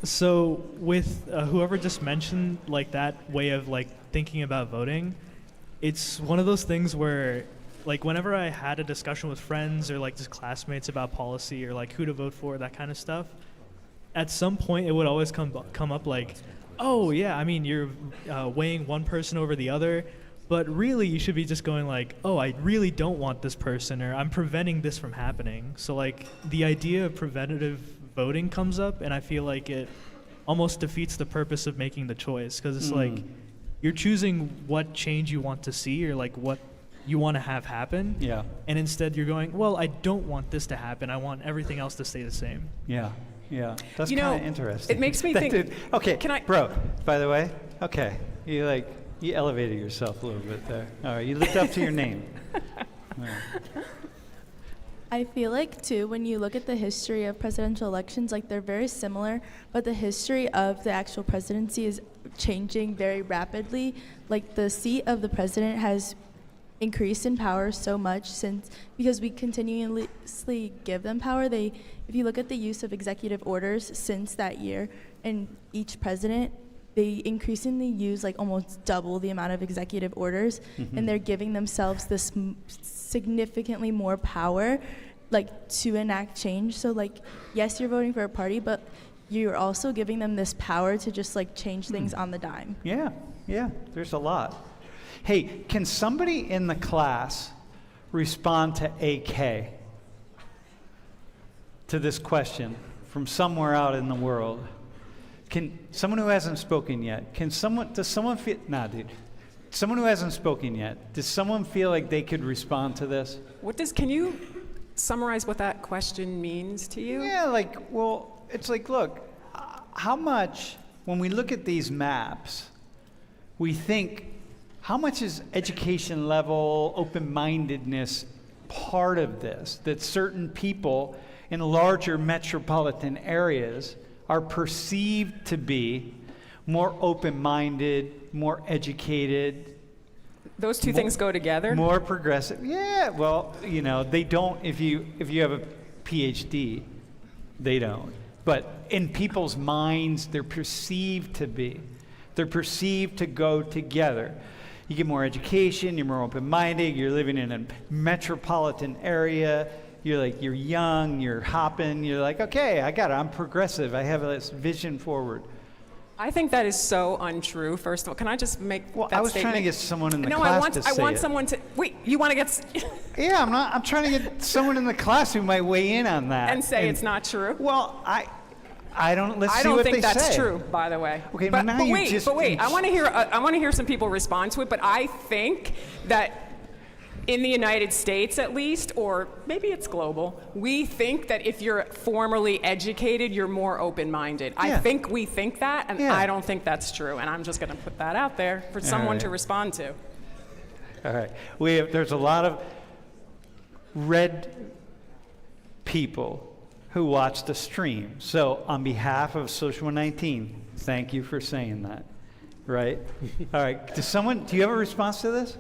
So with whoever just mentioned like that way of like thinking about voting, it's one of those things where like whenever I had a discussion with friends or like just classmates about policy or like who to vote for, that kind of stuff, at some point it would always come up like, oh yeah, I mean you're weighing one person over the other, but really you should be just going like, oh, I really don't want this person, or I'm preventing this from happening. So like the idea of preventative voting comes up, and I feel like it almost defeats the purpose of making the choice, because it's like you're choosing what change you want to see or like what you want to have happen. Yeah. And instead you're going, well, I don't want this to happen. I want everything else to stay the same. Yeah. Yeah. That's You know, kind of interesting. it makes me That think- did- okay. Can I- Bro, by the way, okay. You elevated yourself a little bit there. All right. You lived up to your name. All right. I feel like too, when you look at the history of presidential elections, like they're very similar, but the history of the actual presidency is changing very rapidly. Like the seat of the president has increased in power so much because we continuously give them power. If you look at the use of executive orders since that year, and each president, they increasingly use like almost double the amount of executive orders, and they're giving themselves this significantly more power, like to enact change. So like, yes, you're voting for a party, but you're also giving them this power to just like change things on the dime. Yeah. Yeah. There's a lot. Hey, can somebody in the class respond to AK? To this question from somewhere out in the world? Can someone who hasn't spoken yet, someone who hasn't spoken yet, does someone feel like they could respond to this? Can you summarize what that question means to you? Yeah, it's like, look, how much, when we look at these maps, we think, how much is education level, open-mindedness part of this? That certain people in larger metropolitan areas are perceived to be more open-minded, more educated. Those two things go together? More progressive. Yeah, well, they don't, if you have a PhD, they don't. But in people's minds, they're perceived to be. They're perceived to go together. You get more education, you're more open-minded, you're living in a metropolitan area, you're young, you're hopping, you're like, okay, I got it, I'm progressive, I have this vision forward. I think that is so untrue. First of all, can I just make that I was statement? trying to get someone in the no, class to say I want it. someone to. Wait, you want to get Yeah, I'm trying to get someone in the class who might weigh in on that. and say it's not true? Well, I don't. Let's I see don't what think they that's say. true, by the way. Okay, but, now but you wait, just- but wait. I want to hear some people respond to it. But I think that in the United States, at least, or maybe it's global, we think that if you're formally educated, you're more open-minded. I Yeah. think we think that, and Yeah. I don't think that's true. And I'm just going to put that out there for someone right. to respond to. All right. There's a lot of red people who watch the stream. So on behalf of Social 119, thank you for saying that. Right? All right. Do you have a response to this?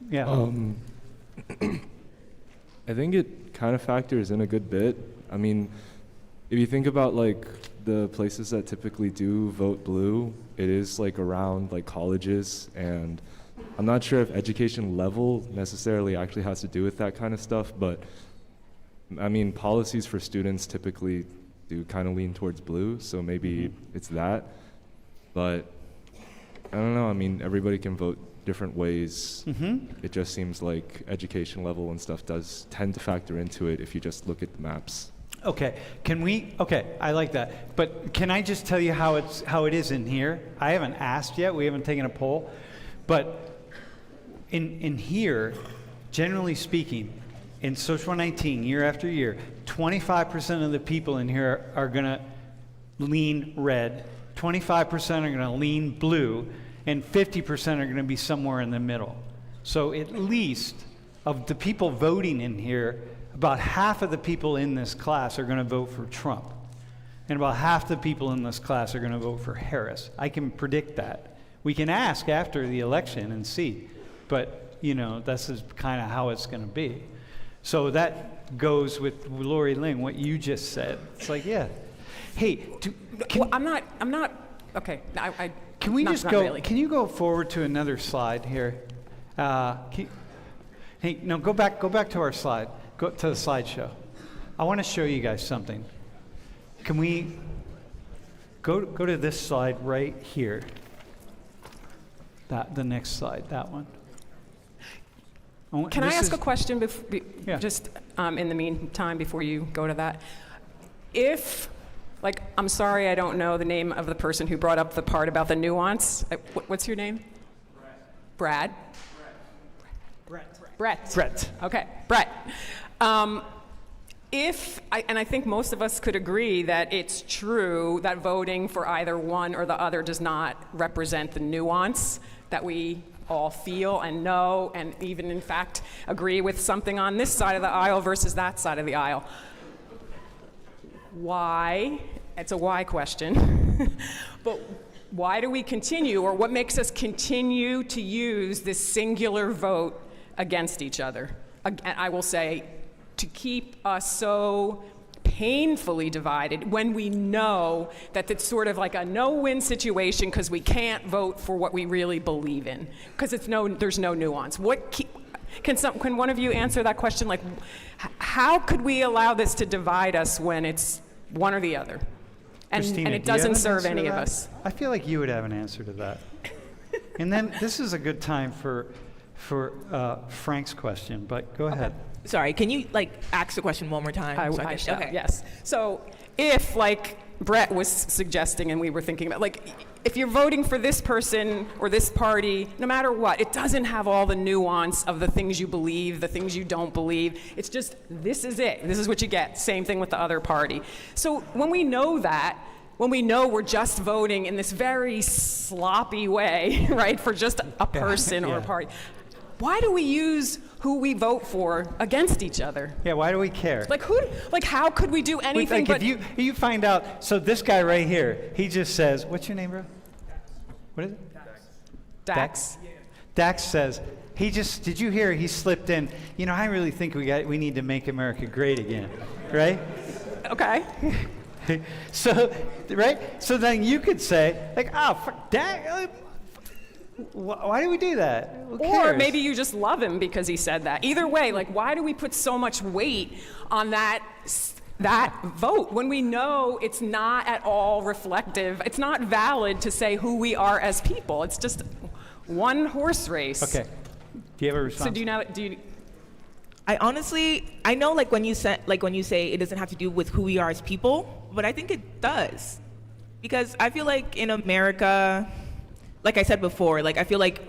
Yeah. I think it kind of factors in a good bit. I mean, if you think about like the places that typically do vote blue, it is like around like colleges, and I'm not sure if education level necessarily actually has to do with that kind of stuff, but I mean, policies for students typically do kind of lean towards blue, so maybe it's that. But I don't know, I mean, everybody can vote different ways. It just seems like education level and stuff does tend to factor into it if you just look at the maps. Okay, I like that. But can I just tell you how it is in here? I haven't asked yet, we haven't taken a poll, but in here, generally speaking, in Social 119, year after year, 25% of the people in here are gonna lean red, 25% are gonna lean blue, and 50% are gonna be somewhere in the middle. So at least of the people voting in here, about half of the people in this class are going to vote for Trump. And about half the people in this class are going to vote for Harris. I can predict that. We can ask after the election and see. But, this is kind of how it's going to be. So that goes with Lori Ling, what you just said. It's like, yeah. Hey, I'm not, okay. Can we not, just not go, really. can you go forward to another slide here? Go back to our slide. Go to the slideshow. I want to show you guys something. Can we go to this slide right here? The next slide, that one. Can I ask a question Yeah. just in the meantime before you go to that? I'm sorry I don't know the name of the person who brought up the part about the nuance. What's your name? Brad? Brett. Okay, Brett. And I think most of us could agree that it's true that voting for either one or the other does not represent the nuance that we all feel and know, and even in fact agree with something on this side of the aisle versus that side of the aisle. Why? It's a why question. But why do we continue, or what makes us continue to use this singular vote against each other? I will say, to keep us so painfully divided when we know that it's sort of like a no-win situation because we can't vote for what we really believe in, because there's no nuance. Can one of you answer that question? Like, how could we allow this to divide us when it's one or the other? And Christina, it do you have doesn't an serve answer any to of that? us. I feel like you would have an answer to that. And then this is a good time for Frank's question, but go ahead. Sorry, can you ask the question one more time? I shall, yes. So if, Brett was suggesting and we were thinking about, if you're voting for this person or this party, no matter what, it doesn't have all the nuance of the things you believe, the things you don't believe. It's just, this is it. This is what you get. Same thing with the other party. So when we know that, when we know we're just voting in this very sloppy way, right, for just a person or a party, why do we use who we vote for against each other? Yeah, why do we care? How could we do anything but... If you find out, so this guy right here, he just says, what's your name, bro? What is it? Dax. Dax says, did you hear he slipped in, I really think we need to make America great again, right? Okay. So, right? So then you could say, fuck, Dax, why do we do that? Who cares? Or maybe you just love him because he said that. Either way, why do we put so much weight on that that vote when we know it's not at all reflective. It's not valid to say who we are as people. It's just one horse race. Okay. Do you have a response? So do you I know when you say it doesn't have to do with who we are as people, but I think it does. Because I feel like in America, like I said before, I feel like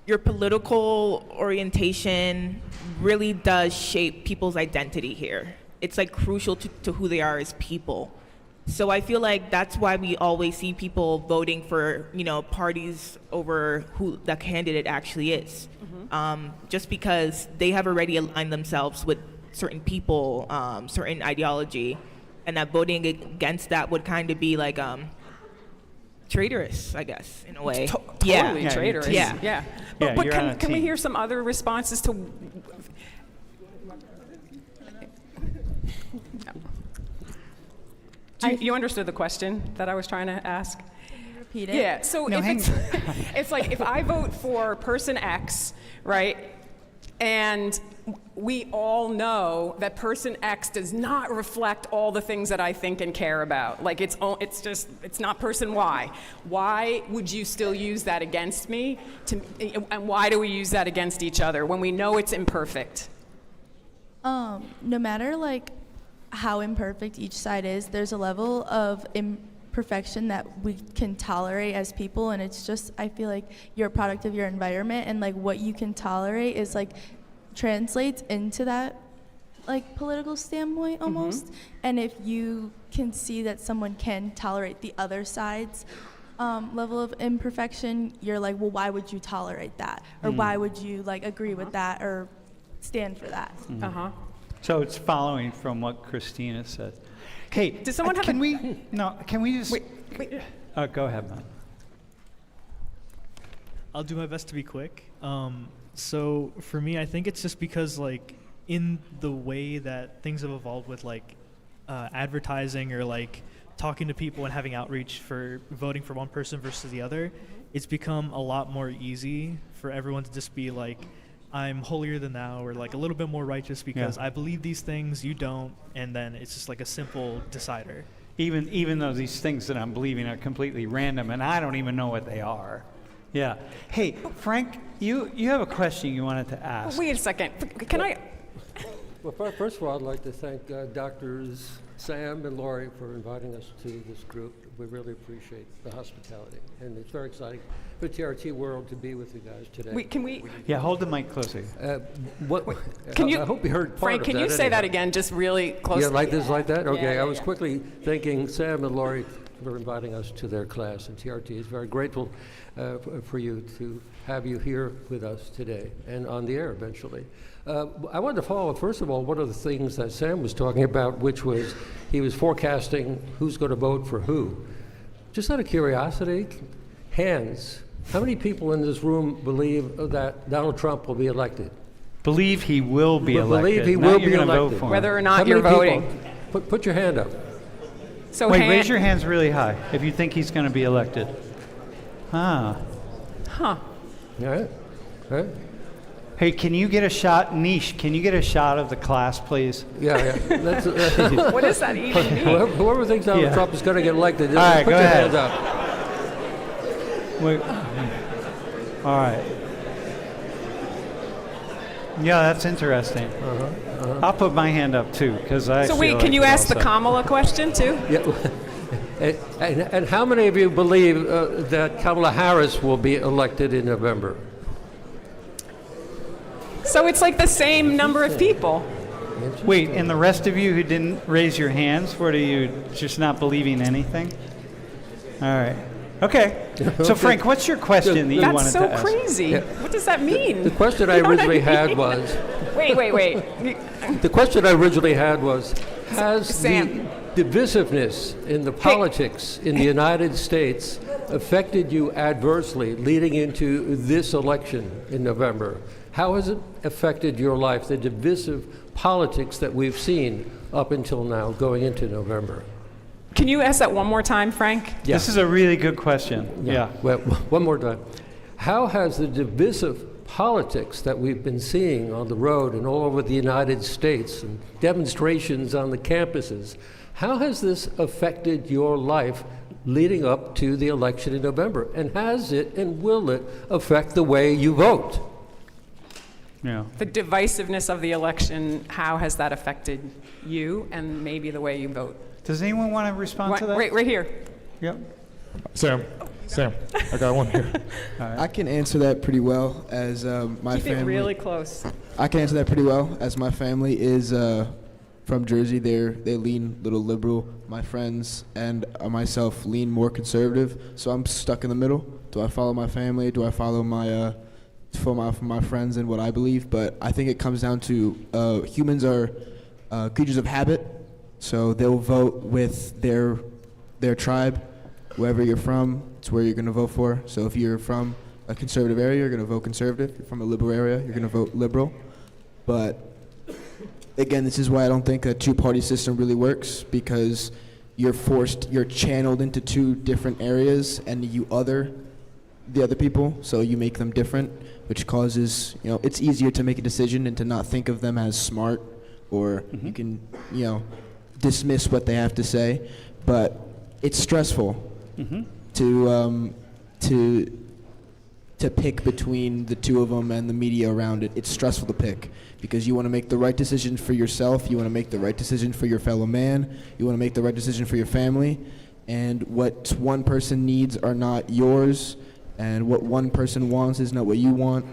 your political orientation really does shape people's identity here. It's crucial to who they are as people. So I feel like that's why we always see people voting for, parties over who the candidate actually is. Just because they have already aligned themselves with certain people, certain ideology, and that voting against that would kind of be traitorous, I guess, in a way. Totally traitorous. Yeah. But can we hear some other responses to? You understood the question that I was trying to ask? Repeat it. Yeah. So No, it's like if I vote for person X, right? And we all know that person X does not reflect all the things that I think and care about. It's not person Y. Why would you still use that against me? And why do we use that against each other when we know it's imperfect? No matter how imperfect each side is, there's a level of imperfection that we can tolerate as people, and it's just, I feel like you're a product of your environment, and what you can tolerate is translates into that political standpoint almost. And if you can see that someone can tolerate the other side's level of imperfection, you're well, why would you tolerate that, or why would you agree with that or stand for that? So it's following from what Christina said. Hey, does someone have can we? No, can we just? Wait. Go ahead, man. I'll do my best to be quick. So for me, I think it's just because in the way that things have evolved with advertising or talking to people and having outreach for voting for one person versus the other, it's become a lot more easy for everyone to just be I'm holier than thou, or a little bit more righteous because I believe these things, you don't, and then it's just a simple decider. Even though these things that I'm believing are completely random and I don't even know what they are. Yeah. Hey, Frank, you have a question you wanted to ask. Wait a second. Can I? Well, first of all, I'd like to thank Doctors Sam and Laurie for inviting us to this group. We really appreciate the hospitality, and it's very exciting for TRT World to be with you guys today. Wait, can we? Yeah, hold the mic closer. Can you? I hope you heard part Frank, of can that you say anyhow. that again, just really close? Yeah, like this, like that? Okay, Yeah, I was yeah. quickly thanking Sam and Laurie for inviting us to their class, and TRT is very grateful for you to have you here with us today and on the air eventually. I wanted to follow up, first of all, one of the things that Sam was talking about, which was he was forecasting who's going to vote for who. Just out of curiosity, hands. How many people in this room believe that Donald Trump will be elected? Believe he will be elected. Believe he Now will you're be gonna elected. vote for him. Whether or not How you're many voting. people? Put your hand up. So Wait, raise your hands really high if you think he's going to be elected. Huh. All right. All right. Hey, can you get a shot, Nish? Can you get a shot of the class, please? Yeah. That's, What does that even mean? Whoever thinks Donald Trump is going to get elected, All right, put go your ahead. hands up. Wait. All right. Yeah, that's interesting. I'll put my hand up too, because I. So wait, can you ask the Kamala question too? Yeah. And how many of you believe that Kamala Harris will be elected in November? So it's the same number of people. Wait, and the rest of you who didn't raise your hands, what are you, just not believing anything? All right. Okay. So Frank, what's your question that you wanted to ask? That's so crazy. Yeah. What does that mean? The question I You know what originally had mean? was. Wait. The question I originally had was, has Sam. the divisiveness in the politics in the United States affected you adversely leading into this election in November? How has it affected your life, the divisive politics that we've seen up until now going into November? Can you ask that one more time, Frank? Yeah. This is a really good question. Yeah. Well, one more time. How has the divisive politics that we've been seeing on the road and all over the United States and demonstrations on the campuses, how has this affected your life leading up to the election in November? And has it and will it affect the way you vote? Yeah. The divisiveness of the election, how has that affected you and maybe the way you vote? Does anyone want to respond to that? Right here. Yep. Sam, I got one here. I can answer that pretty well as my Keep family. it really close. I can answer that pretty well as my family is from Jersey. They lean a little liberal. My friends and myself lean more conservative. So I'm stuck in the middle. Do I follow my family? Do I follow my friends and what I believe? But I think it comes down to humans are creatures of habit. So they'll vote with their tribe. Wherever you're from, it's where you're going to vote for. So if you're from a conservative area, you're going to vote conservative. If you're from a liberal area, you're going to vote liberal. But again, this is why I don't think a two-party system really works, because you're channeled into two different areas, and the other people, so you make them different, which causes, it's easier to make a decision and to not think of them as smart, or you can, dismiss what they have to say. But it's stressful to pick between the two of them and the media around it. It's stressful to pick because you want to make the right decision for yourself, you want to make the right decision for your fellow man, you want to make the right decision for your family, and what one person needs are not yours, and what one person wants is not what you want.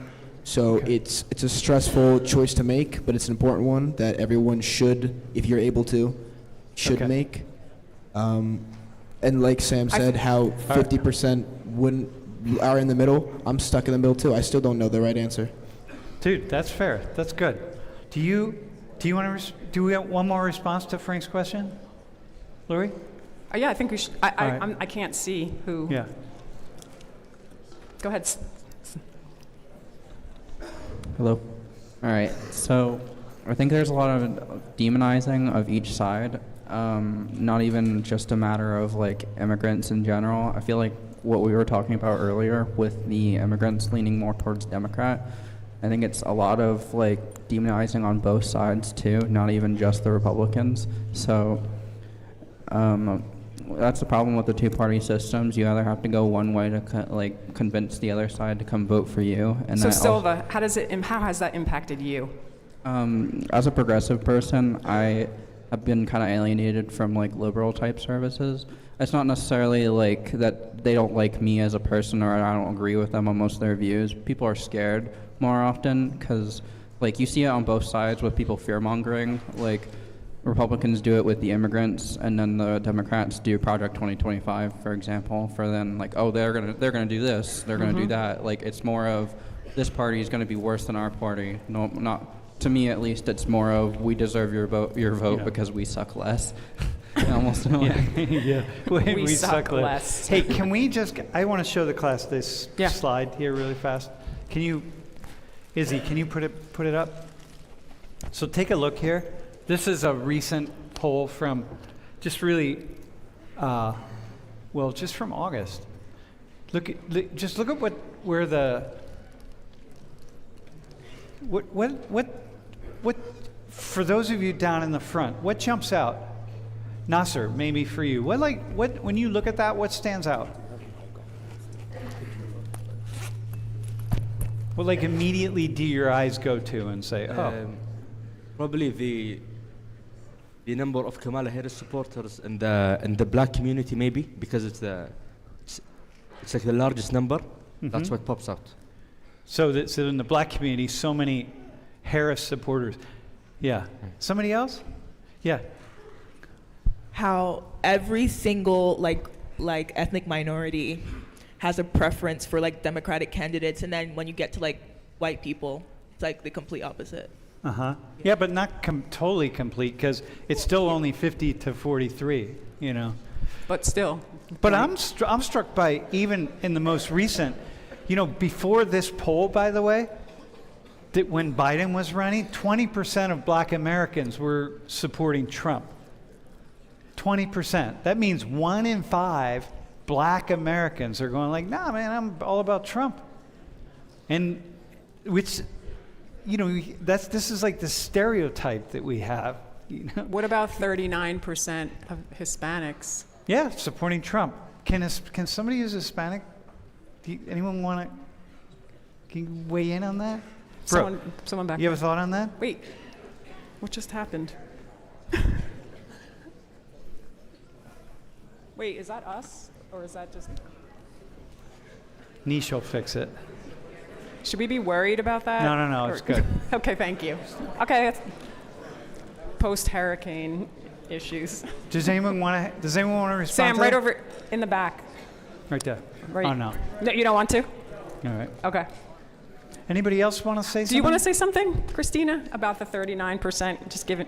So it's a stressful choice to make, but it's an important one that everyone should, if you're able to, make. And like Sam said, how 50% are in the middle. I'm stuck in the middle too. I still don't know the right answer. Dude, that's fair. That's good. Do we have one more response to Frank's question, Lori? Yeah, I think we should. right. I can't see who. Yeah. Go ahead. Hello. All right. So I think there's a lot of demonizing of each side. Not even just a matter of like immigrants in general. I feel like what we were talking about earlier with the immigrants leaning more towards Democrat, I think it's a lot of like demonizing on both sides too, not even just the Republicans. So that's the problem with the two-party systems. You either have to go one way to convince the other side to come vote for you. And So Silva, how has that impacted you? As a progressive person, I have been kind of alienated from like liberal type services. It's not necessarily like that they don't like me as a person or I don't agree with them on most of their views. People are scared more often because like you see it on both sides with people fear-mongering. Like Republicans do it with the immigrants, and then the Democrats do Project 2025, for example, for then like, oh, they're gonna do this, they're gonna do that. Like it's more of this party is gonna be worse than our party. No, not. To me, at least, it's more of we deserve your vote because we suck less. Almost. Yeah. We suck less. Hey, can we I want to show the class this slide here really fast. Izzy, can you put it up? So take a look here. This is a recent poll from just really, just from August. Look at what, for those of you down in the front, what jumps out? Nasser, maybe for you. When you look at that, what stands out? What immediately do your eyes go to and say, oh? Probably the number of Kamala Harris supporters in the black community, maybe, because it's like the largest number. That's what pops out. So in the black community, so many Harris supporters. Yeah. Somebody else? Yeah. How every single like ethnic minority has a preference for Democratic candidates, and then when you get to white people, it's the complete opposite. Yeah, but not totally complete because it's still only 50 to 43. But still. But I'm struck by even in the most recent. Before this poll, by the way, that when Biden was running, 20% of black Americans were supporting Trump. 20%. That means 1 in 5 black Americans are going nah, man, I'm all about Trump. And which, this is like the stereotype that we have. What about 39% of Hispanics? Yeah, supporting Trump. Can somebody who's Hispanic? Anyone want to? Can you weigh in on that? Someone back. You have a thought on that? Wait, what just happened? Wait, is that us or is that just? Niche will fix it. Should we be worried about that? No, it's good. Okay, thank you. Okay, that's post-hurricane issues. Does anyone want to respond? Sam, to right that? over in the back. Right there. Right. Oh no. No, you don't want to? All right. Okay. Anybody else want to say something? Do you want to say something, Christina, about the 39%? Just given.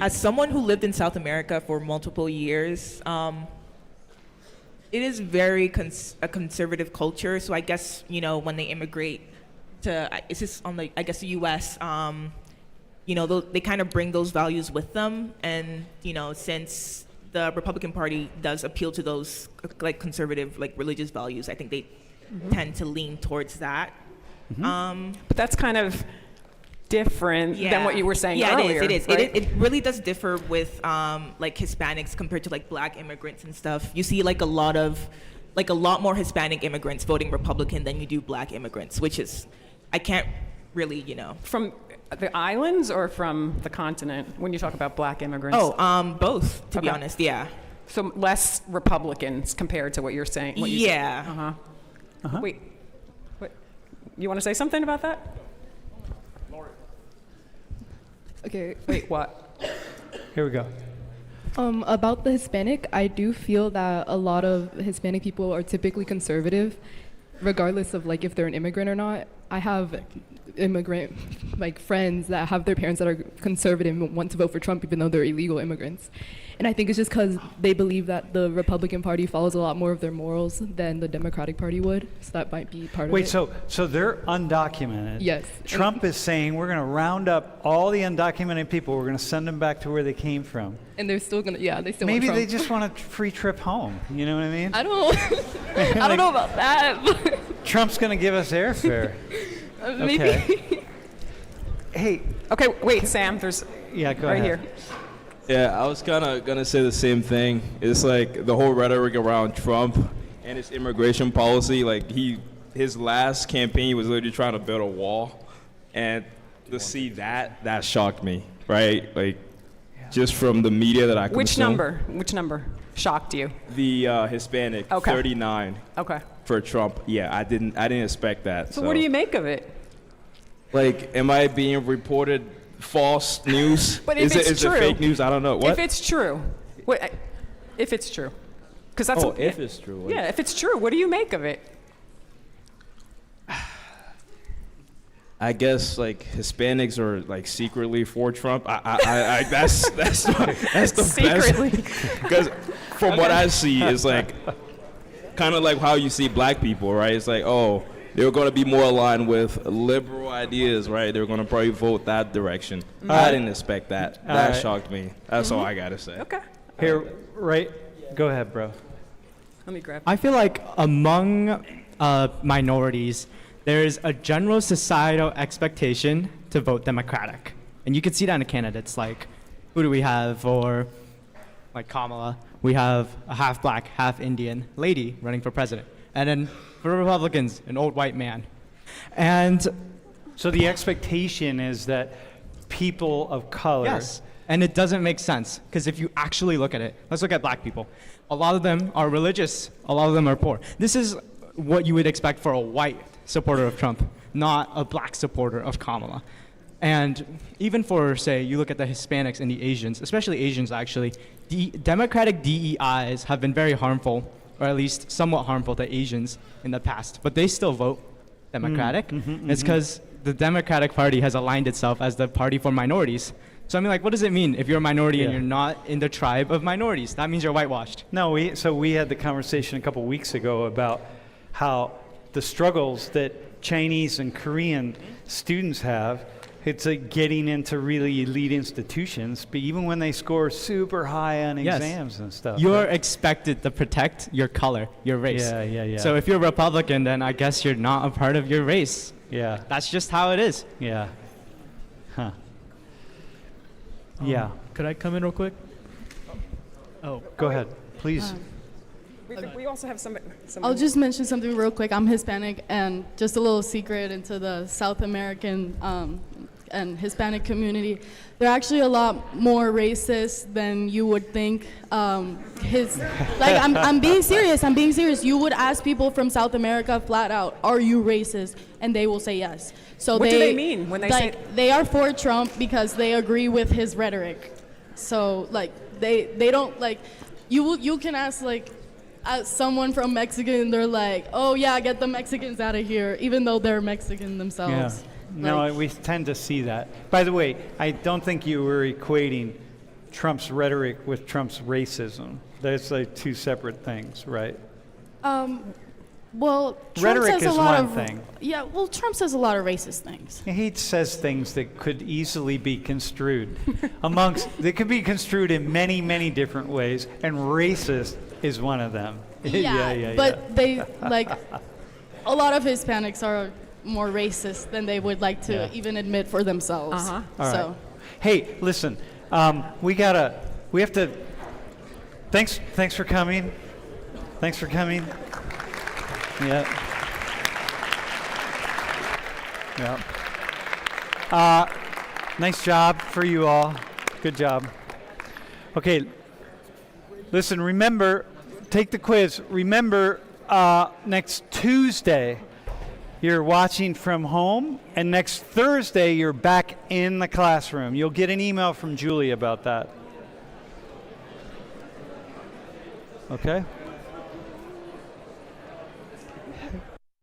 As someone who lived in South America for multiple years, it is very a conservative culture. So I guess, when they immigrate to, it's just on the U.S., they kind of bring those values with them. And, since the Republican Party does appeal to those conservative, religious values, I think they tend to lean towards that. But that's kind of different than what you were saying earlier. It is. Right? It really does differ with Hispanics compared to Black immigrants and stuff. You see a lot more Hispanic immigrants voting Republican than you do Black immigrants, which is, I can't really, From the islands or from the continent when you talk about Black immigrants? Both, to be honest, yeah. So less Republicans compared to what you're saying? Yeah. Wait, what? You want to say something about that? Okay, wait, what? Here we go. About the Hispanic, I do feel that a lot of Hispanic people are typically conservative, regardless of if they're an immigrant or not. I have immigrant friends that have their parents that are conservative and want to vote for Trump even though they're illegal immigrants. And I think it's just because they believe that the Republican Party follows a lot more of their morals than the Democratic Party would. So that might be part of it. Wait, so they're undocumented. Yes. Trump is saying we're going to round up all the undocumented people. We're going to send them back to where they came from. And they're still gonna, they still Maybe want they Trump. just want a free trip home. You know what I mean? I don't know about that. But Trump's going to give us airfare. maybe. Okay. Hey. Okay, wait, Sam, there's go right ahead. here. Yeah, I was kind of going to say the same thing. It's the whole rhetoric around Trump and his immigration policy. His last campaign was literally trying to build a wall. And to see that shocked me, right? Just from the media that I consume. Which number shocked you? The Hispanic, 39. Okay. For Trump. Yeah, I didn't expect that. So what do you make of it? Am I being reported false news? But if is true, it fake news? I don't know. What? If it's true, if it's true, because that's if it's true. Yeah, if it's true, what do you make of it? I guess Hispanics are secretly for Trump. I that's the secretly. best. Because from what I see, it's kind of how you see Black people, right? It's they're going to be more aligned with liberal ideas, right? They're going to probably vote that direction. I didn't expect that. That shocked me. That's all I got to say. Okay. Here, right? Go ahead, bro. Let me grab. I feel among minorities, there's a general societal expectation to vote Democratic. And you can see that in the candidates. Who do we have? For Kamala, we have a half Black, half Indian lady running for president. And then for Republicans, an old white man. And so the expectation is that people of color. Yes. And it doesn't make sense, because if you actually look at it, let's look at Black people. A lot of them are religious, a lot of them are poor. This is what you would expect for a white supporter of Trump, not a Black supporter of Kamala. And even for, say, you look at the Hispanics and the Asians, especially Asians actually, Democratic DEIs have been very harmful, or at least somewhat harmful to Asians in the past, but they still vote Democratic. It's because the Democratic Party has aligned itself as the party for minorities. So what does it mean if you're a minority and you're not in the tribe of minorities? That means you're whitewashed. No, we had the conversation a couple weeks ago about how the struggles that Chinese and Korean students have It's like getting into really elite institutions, but even when they score super high on Yes. exams and stuff. You're expected to protect your color, your race. Yeah. So if you're Republican, then I guess you're not a part of your race. Yeah. That's just how it is. Yeah. Huh. Yeah. Could I come in real quick? Oh. Go ahead, please. We also have somebody. I'll just mention something real quick. I'm Hispanic, and just a little secret into the South American and Hispanic community. They're actually a lot more racist than you would think. I'm being serious. I'm being serious. You would ask people from South America flat out, "Are you racist?" And they will say yes. So What do they mean when they say? They are for Trump because they agree with his rhetoric. So like they don't like. You can ask like. Someone from Mexican, they're like, "Oh yeah, get the Mexicans out of here," even though they're Mexican themselves. Yeah. No, we tend to see that. By the way, I don't think you were equating Trump's rhetoric with Trump's racism. That's like two separate things, right? Well, Trump Rhetoric says a is lot one of thing. Yeah, well, Trump says a lot of racist things. He says things that could easily be construed they could be construed in many, many different ways, and racist is one of them. Yeah. But they like a lot of Hispanics are more racist than they would like to even admit for themselves. All right. So, Hey, listen, we have to. Thanks for coming. Thanks for coming. Yeah. Nice job for you all. Good job. Okay. Listen, remember, take the quiz. Remember, next Tuesday, you're watching from home, and next Thursday, you're back in the classroom. You'll get an email from Julie about that. Okay?